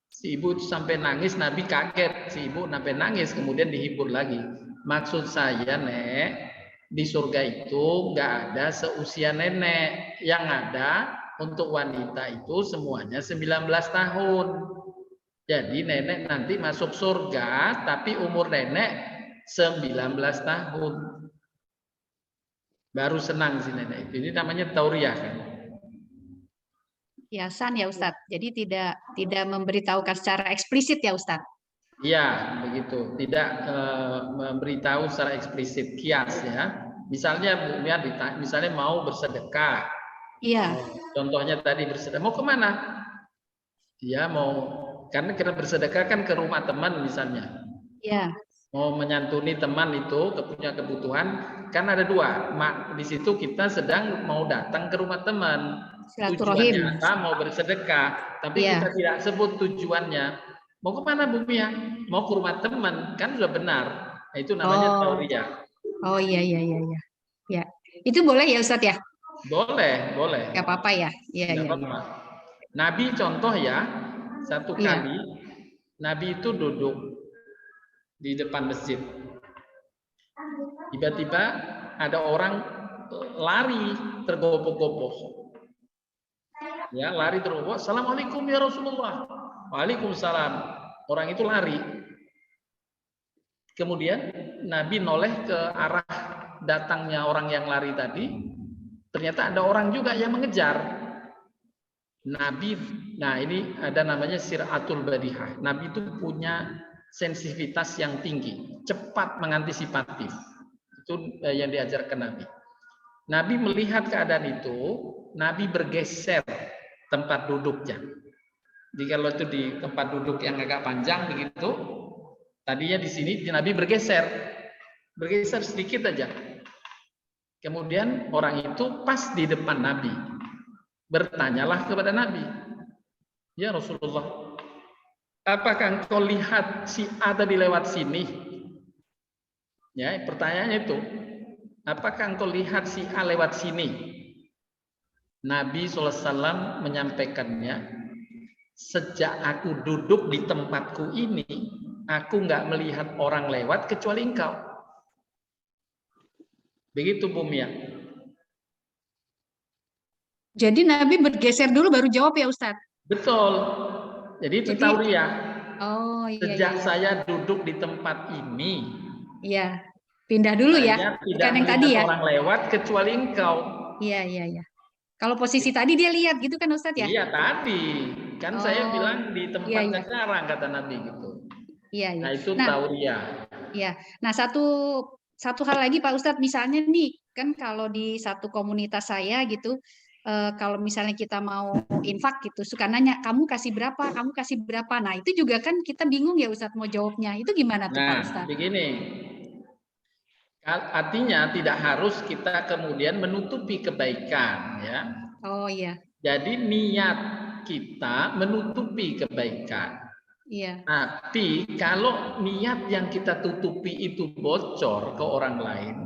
Si ibu sampai nangis, Nabi kaget. Si ibu sampai nangis, kemudian dihibur lagi. Maksud saya, Nek, di surga itu nggak ada seusia nenek. Yang ada untuk wanita itu semuanya 19 tahun. Jadi nenek nanti masuk surga, tapi umur nenek 19 tahun. Baru senang si nenek itu. Ini namanya tauriyah kan?
Kiasan ya Ustadz, jadi tidak memberitahukan secara eksplisit ya Ustadz?
Iya, begitu. Tidak memberitahu secara eksplisit, kias ya. Misalnya Bu Mia misalnya mau bersedekah.
Iya.
Contohnya tadi bersedekah, mau kemana? Dia mau, karena kita bersedekah kan ke rumah teman misalnya.
Iya.
Mau menyantuni teman itu punya kebutuhan, kan ada dua. Di situ kita sedang mau datang ke rumah teman. Tujuannya apa? Mau bersedekah, tapi kita tidak sebut tujuannya. Mau kemana Bu Mia? Mau ke rumah teman, kan sudah benar. Nah, itu namanya tauriyah.
Oh iya. Ya, itu boleh ya Ustadz ya?
Boleh.
Gak apa-apa ya? Iya.
Nabi contoh ya, satu kali Nabi itu duduk di depan masjid. Tiba-tiba ada orang lari tergopoh-gopoh. Ya, lari tergopoh. Assalamualaikum ya Rasulullah. Waalaikumsalam. Orang itu lari. Kemudian Nabi noleh ke arah datangnya orang yang lari tadi. Ternyata ada orang juga yang mengejar. Nabi, nah ini ada namanya siratul badihah. Nabi itu punya sensitivitas yang tinggi, cepat mengantisipatif. Itu yang diajarkan Nabi. Nabi melihat keadaan itu, Nabi bergeser tempat duduknya. Jadi kalau itu di tempat duduk yang agak panjang begitu, tadinya di sini Nabi bergeser sedikit aja. Kemudian orang itu pas di depan Nabi. Bertanyalah kepada Nabi, ya Rasulullah, apakah engkau lihat si A tadi lewat sini? Ya, pertanyaannya itu, apakah engkau lihat si A lewat sini? Nabi SAW menyampaikannya, sejak aku duduk di tempatku ini, aku nggak melihat orang lewat kecuali engkau. Begitu Bu Mia.
Jadi Nabi bergeser dulu baru jawab ya Ustadz?
Betul. Jadi itu tauriah.
Oh iya.
Sejak
iya.
saya duduk di tempat ini,
Iya, pindah dulu ya.
Bukan
yang tadi ya.
Orang lewat kecuali engkau.
Iya. Kalau posisi tadi dia lihat gitu kan Ustadz ya?
Iya tadi. Kan saya bilang di tempatnya
iya.
sekarang kata Nabi gitu.
Iya.
Nah itu tauriah.
Iya. Nah satu hal lagi Pak Ustadz, misalnya nih kan kalau di satu komunitas saya gitu, kalau misalnya kita mau infak gitu, suka nanya, kamu kasih berapa? Nah itu juga kan kita bingung ya Ustadz mau jawabnya. Itu gimana tuh Pak Ustadz?
Nah begini, artinya tidak harus kita kemudian menutupi kebaikan ya.
Oh iya.
Jadi niat kita menutupi kebaikan.
Iya.
Tapi kalau niat yang kita tutupi itu bocor ke orang lain,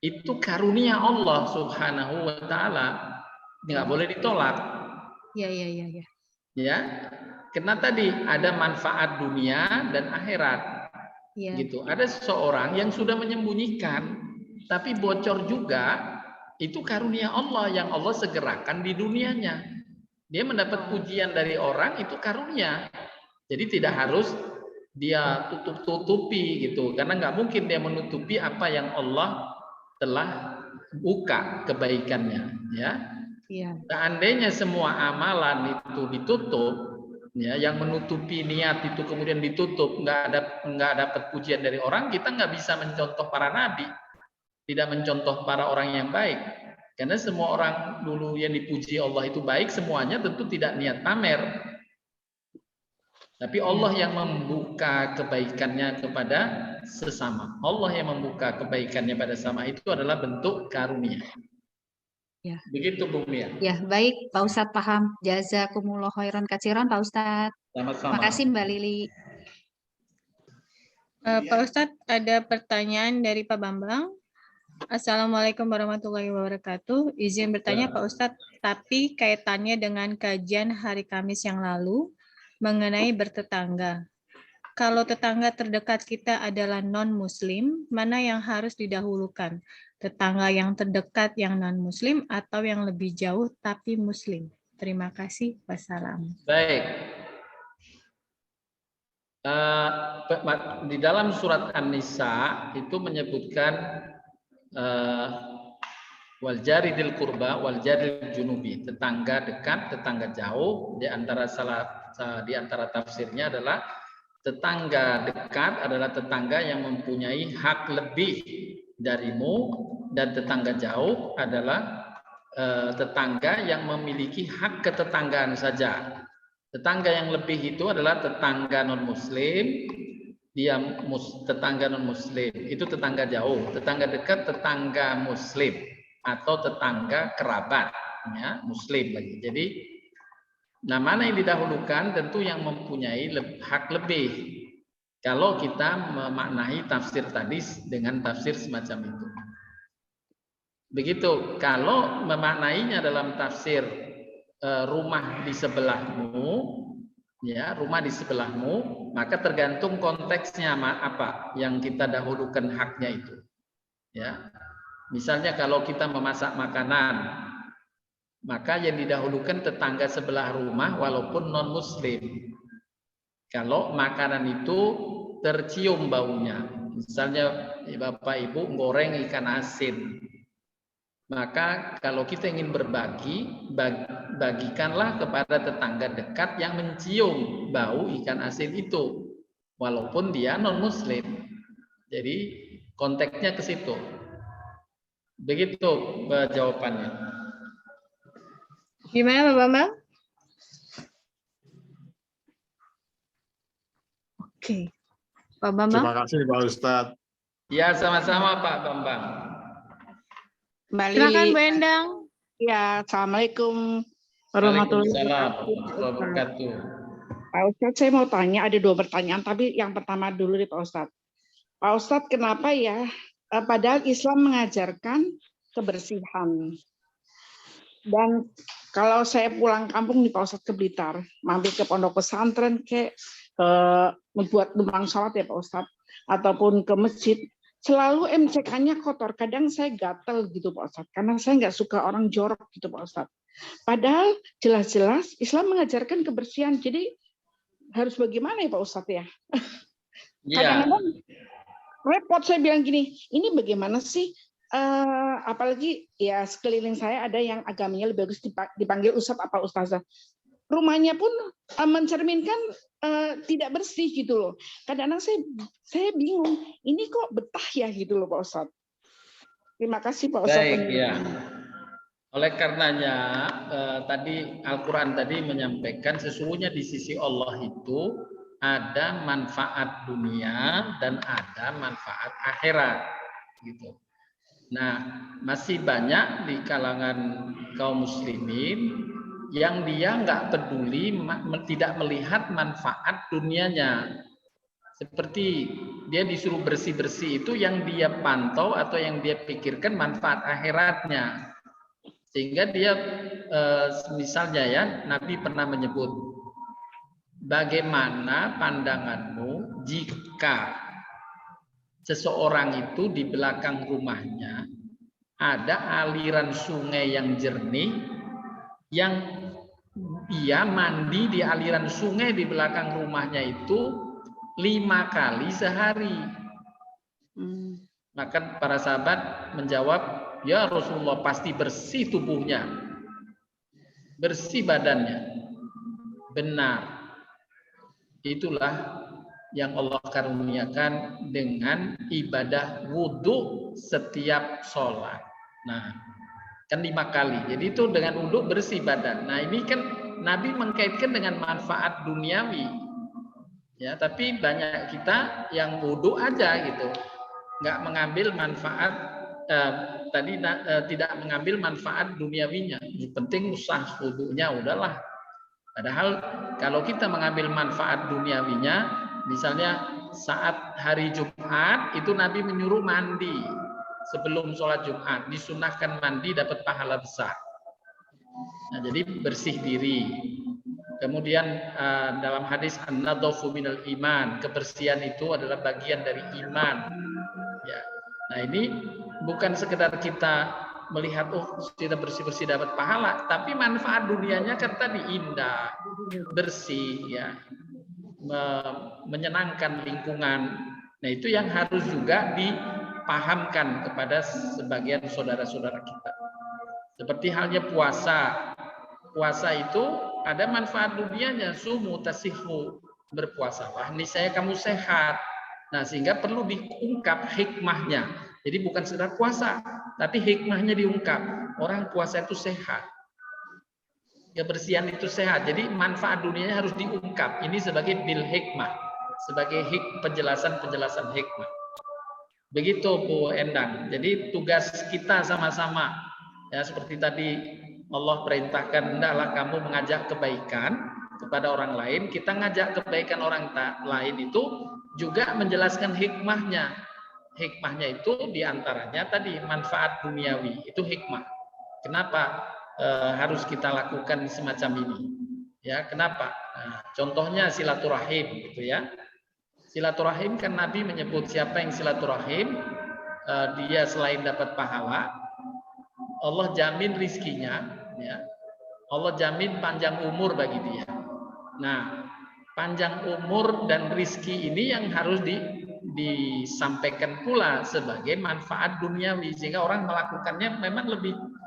itu karunia Allah Subhanahu wa Ta'ala, nggak boleh ditolak.
Iya.
Ya, karena tadi ada manfaat dunia dan akhirat.
Ya.
Gitu. Ada seseorang yang sudah menyembunyikan, tapi bocor juga, itu karunia Allah yang Allah segerakan di dunianya. Dia mendapat pujian dari orang, itu karunia. Jadi tidak harus dia tutup-tutupi gitu, karena nggak mungkin dia menutupi apa yang Allah telah buka kebaikannya, ya.
Iya.
Seandainya semua amalan itu ditutup, ya, yang menutupi niat itu kemudian ditutup, nggak dapat pujian dari orang, kita nggak bisa mencontoh para nabi, tidak mencontoh para orang yang baik, karena semua orang dulu yang dipuji Allah itu baik, semuanya tentu tidak niat pamer. Tapi Allah yang membuka kebaikannya kepada sesama. Allah yang membuka kebaikannya pada sesama itu adalah bentuk karunia.
Ya.
Begitu Bu Mia.
Ya, baik Pak Ustadz paham. Jazakumullah khairan katsiran Pak Ustadz.
Sama-sama.
Terima kasih Mbak Lili.
Pak Ustadz, ada pertanyaan dari Pak Bambang. Assalamualaikum warahmatullahi wabarakatuh. Izin bertanya Pak Ustadz, tapi kaitannya dengan kajian hari Kamis yang lalu mengenai bertetangga. Kalau tetangga terdekat kita adalah non-muslim, mana yang harus didahulukan? Tetangga yang terdekat yang non-muslim atau yang lebih jauh tapi muslim? Terima kasih. Wassalam.
Baik. Di dalam surat An-Nisa itu menyebutkan wal jaridil qurba wal jaridil junubi, tetangga dekat, tetangga jauh. Di antara tafsirnya adalah tetangga dekat adalah tetangga yang mempunyai hak lebih darimu, dan tetangga jauh adalah tetangga yang memiliki hak ketetanggaan saja. Tetangga yang lebih itu adalah tetangga non-muslim, tetangga non-muslim, itu tetangga jauh. Tetangga dekat tetangga muslim atau tetangga kerabat, ya, muslim lagi. Jadi, nah mana yang didahulukan? Tentu yang mempunyai hak lebih. Kalau kita memaknai tafsir tadi dengan tafsir semacam itu. Begitu. Kalau memaknainya dalam tafsir rumah di sebelahmu, ya, rumah di sebelahmu, maka tergantung konteksnya apa yang kita dahulukan haknya itu. Ya, misalnya kalau kita memasak makanan, maka yang didahulukan tetangga sebelah rumah walaupun non muslim. Kalau makanan itu tercium baunya, misalnya Bapak Ibu goreng ikan asin, maka kalau kita ingin berbagi, bagikanlah kepada tetangga dekat yang mencium bau ikan asin itu, walaupun dia non muslim. Jadi konteksnya ke situ. Begitu jawabannya.
Gimana Pak Bambang? Oke. Pak Bambang?
Terima kasih Pak Ustadz.
Ya, sama-sama Pak Bambang.
Mbak
Silakan
Lili.
Bu Endang.
Ya, Assalamualaikum warahmatullahi
Waalaikumsalam
wabarakatuh.
warahmatullahi wabarakatuh.
Pak Ustadz, saya mau tanya, ada 2 pertanyaan, tapi yang pertama dulu nih Pak Ustadz. Pak Ustadz, kenapa ya, padahal Islam mengajarkan kebersihan. Dan kalau saya pulang kampung nih Pak Ustadz ke Blitar, mampir ke pondok pesantren, membuat numpang sholat ya Pak Ustadz, ataupun ke masjid, selalu MCK-nya kotor. Kadang saya gatel gitu Pak Ustadz, karena saya nggak suka orang jorok gitu Pak Ustadz. Padahal jelas-jelas Islam mengajarkan kebersihan. Jadi harus bagaimana ya Pak Ustadz ya?
Iya.
Kadang-kadang repot, saya bilang gini, ini bagaimana sih? Apalagi ya sekeliling saya ada yang agamanya lebih bagus dipanggil Ustadz apa Ustazah. Rumahnya pun mencerminkan tidak bersih gitu loh. Kadang-kadang saya bingung, ini kok betah ya gitu loh Pak Ustadz. Terima kasih Pak Ustadz.
Baik, ya. Oleh karenanya tadi Al-Quran tadi menyampaikan sesungguhnya di sisi Allah itu ada manfaat dunia dan ada manfaat akhirat, gitu. Nah, masih banyak di kalangan kaum muslimin yang dia nggak peduli, tidak melihat manfaat dunianya. Seperti dia disuruh bersih-bersih itu yang dia pantau atau yang dia pikirkan manfaat akhiratnya. Sehingga dia misalnya ya, Nabi pernah menyebut, bagaimana pandanganmu jika seseorang itu di belakang rumahnya ada aliran sungai yang jernih, yang ia mandi di aliran sungai di belakang rumahnya itu 5 kali sehari. Maka para sahabat menjawab, ya Rasulullah, pasti bersih tubuhnya, bersih badannya. Benar. Itulah yang Allah karuniakan dengan ibadah wudhu setiap sholat. Nah, kan 5 kali. Jadi itu dengan wudhu bersih badan. Nah, ini kan Nabi mengkaitkan dengan manfaat duniawi. Ya, tapi banyak kita yang wudhu aja gitu, nggak mengambil manfaat tidak mengambil manfaat duniawinya. Yang penting sah wudhunya udahlah. Padahal kalau kita mengambil manfaat duniawinya, misalnya saat hari Jumat itu Nabi menyuruh mandi sebelum sholat Jumat, disunahkan mandi dapat pahala besar. Nah, jadi bersih diri. Kemudian dalam hadis an-nadhafu minal iman, kebersihan itu adalah bagian dari iman. Ya. Nah, ini bukan sekedar kita melihat kita bersih-bersih dapat pahala, tapi manfaat dunianya kan tadi indah, bersih ya. Menyenangkan lingkungan. Nah, itu yang harus juga dipahamkan kepada sebagian saudara-saudara kita. Seperti halnya puasa. Puasa itu ada manfaat dunianya, sumu tasihu, berpuasalah niscaya kamu sehat. Nah, sehingga perlu diungkap hikmahnya. Jadi bukan sekedar puasa, tapi hikmahnya diungkap. Orang puasa itu sehat. Kebersihan itu sehat. Jadi manfaat dunianya harus diungkap. Ini sebagai bil hikmah, sebagai penjelasan hikmah. Begitu Bu Endang. Jadi tugas kita sama-sama ya, seperti tadi Allah perintahkan, hendaklah kamu mengajak kebaikan kepada orang lain. Kita ngajak kebaikan orang lain itu juga menjelaskan hikmahnya. Hikmahnya itu diantaranya tadi manfaat duniawi, itu hikmah. Kenapa harus kita lakukan semacam ini? Ya, kenapa? Nah, contohnya silaturahim gitu ya. Silaturahim kan Nabi menyebut siapa yang silaturahim, dia selain dapat pahala, Allah jamin rizkinya, ya. Allah jamin panjang umur bagi dia. Nah, panjang umur dan rizki ini yang harus disampaikan pula sebagai manfaat duniawi, sehingga orang melakukannya memang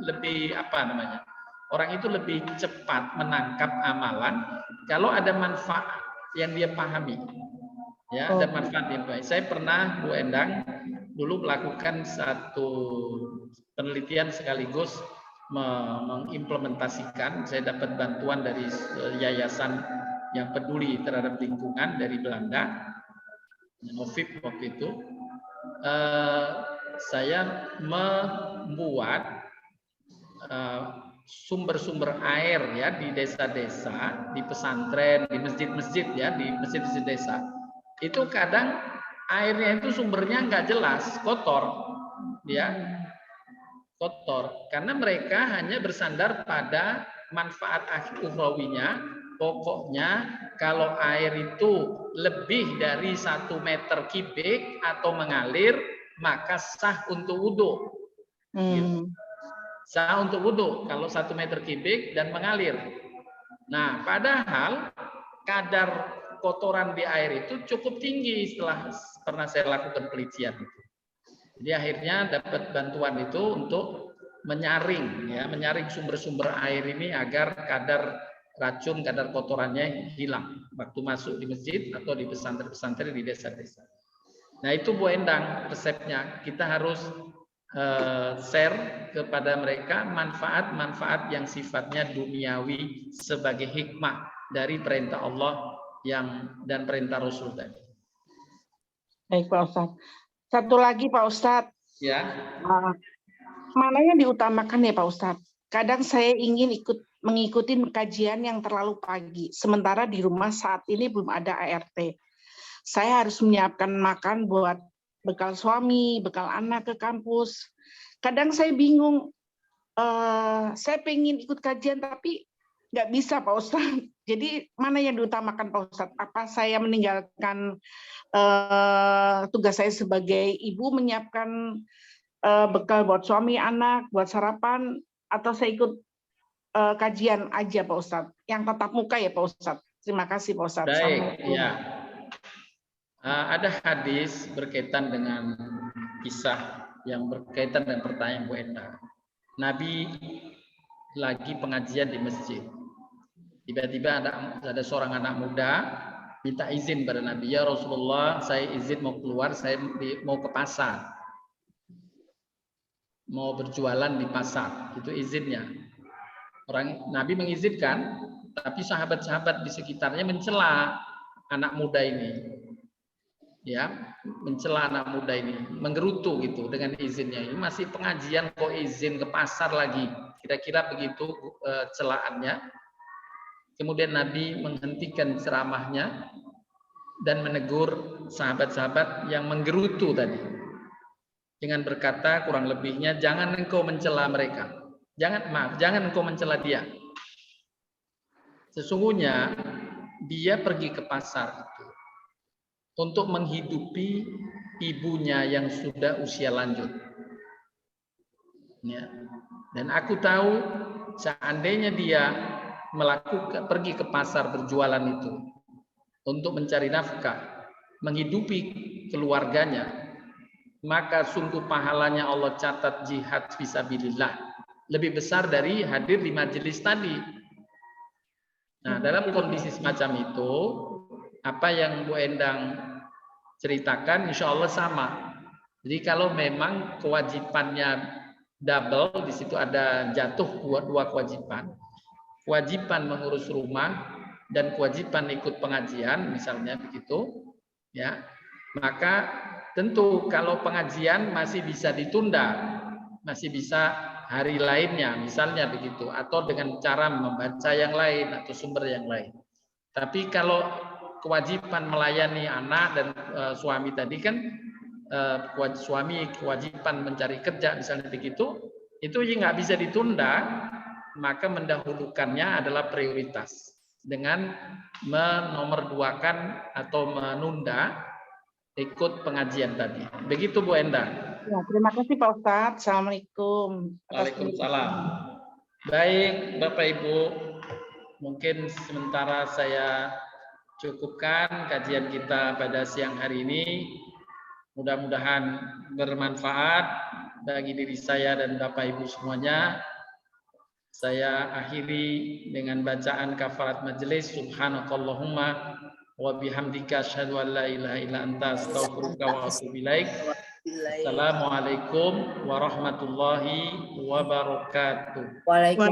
lebih apa namanya? Orang itu lebih cepat menangkap amalan kalau ada manfaat yang dia pahami. Ya, ada manfaat yang baik. Saya pernah, Bu Endang, dulu melakukan satu penelitian sekaligus mengimplementasikan. Saya dapat bantuan dari yayasan yang peduli terhadap lingkungan dari Belanda, Novip waktu itu. Saya membuat sumber-sumber air ya di desa-desa, di pesantren, di masjid-masjid ya, di masjid-masjid desa. Itu kadang airnya itu sumbernya nggak jelas, kotor, ya, kotor. Karena mereka hanya bersandar pada manfaat ukhrawinya. Pokoknya kalau air itu lebih dari 1 meter kubik atau mengalir, maka sah untuk wudhu. Gitu. Sah untuk wudhu kalau 1 meter kubik dan mengalir. Nah, padahal kadar kotoran di air itu cukup tinggi setelah pernah saya lakukan penelitian. Jadi akhirnya dapat bantuan itu untuk menyaring, ya, menyaring sumber-sumber air ini agar kadar racun, kadar kotorannya hilang waktu masuk di masjid atau di pesantren-pesantren di desa-desa. Nah itu Bu Endang resepnya. Kita harus share kepada mereka manfaat-manfaat yang sifatnya duniawi sebagai hikmah dari perintah Allah dan perintah Rasul tadi.
Baik Pak Ustadz. Satu lagi Pak Ustadz.
Ya.
Mana yang diutamakan ya Pak Ustadz? Kadang saya ingin mengikuti kajian yang terlalu pagi, sementara di rumah saat ini belum ada ART. Saya harus menyiapkan makan buat bekal suami, bekal anak ke kampus. Kadang saya bingung, saya pengen ikut kajian tapi nggak bisa Pak Ustadz. Jadi mana yang diutamakan Pak Ustadz? Apa saya meninggalkan tugas saya sebagai ibu menyiapkan bekal buat suami, anak, buat sarapan, atau saya ikut kajian aja Pak Ustadz? Yang tatap muka ya Pak Ustadz. Terima kasih Pak Ustadz.
Baik, ya. Ada hadis berkaitan dengan kisah yang berkaitan dengan pertanyaan Bu Enda. Nabi lagi pengajian di masjid. Tiba-tiba ada seorang anak muda minta izin pada Nabi, ya Rasulullah, saya izin mau keluar, saya mau ke pasar, mau berjualan di pasar, itu izinnya. Nabi mengizinkan, tapi sahabat-sahabat di sekitarnya mencela anak muda ini, ya, mencela anak muda ini, menggerutu gitu dengan izinnya. Ini masih pengajian kok izin ke pasar lagi, kira-kira begitu celaannya. Kemudian Nabi menghentikan ceramahnya dan menegur sahabat-sahabat yang menggerutu tadi dengan berkata kurang lebihnya, jangan engkau mencela mereka, jangan engkau mencela dia. Sesungguhnya dia pergi ke pasar itu untuk menghidupi ibunya yang sudah usia lanjut. Ya. Dan aku tahu seandainya dia pergi ke pasar berjualan itu untuk mencari nafkah, menghidupi keluarganya, maka sungguh pahalanya Allah catat jihad fisabilillah lebih besar dari hadir di majelis tadi. Nah, dalam kondisi semacam itu, apa yang Bu Endang ceritakan insya Allah sama. Jadi kalau memang kewajibannya double, di situ ada jatuh dua kewajiban. Kewajiban mengurus rumah dan kewajiban ikut pengajian, misalnya begitu, ya, maka tentu kalau pengajian masih bisa ditunda, masih bisa hari lainnya, misalnya begitu, atau dengan cara membaca yang lain atau sumber yang lain. Tapi kalau kewajiban melayani anak dan suami tadi kan, suami kewajiban mencari kerja, misalnya begitu, itu nggak bisa ditunda. Maka mendahulukannya adalah prioritas. dengan menomorduakan atau menunda ikut pengajian tadi. Begitu Bu Enda.
Ya, terima kasih Pak Ustadz. Assalamualaikum.
Waalaikumsalam. Baik Bapak Ibu, mungkin sementara saya cukupkan kajian kita pada siang hari ini. Mudah-mudahan bermanfaat bagi diri saya dan Bapak Ibu semuanya. Saya akhiri dengan bacaan kafarat majelis. Subhanakallahumma wa bihamdika asyhadu an la ilaha illa anta astaghfiruka wa atubu ilaik. Assalamualaikum warahmatullahi wabarakatuh.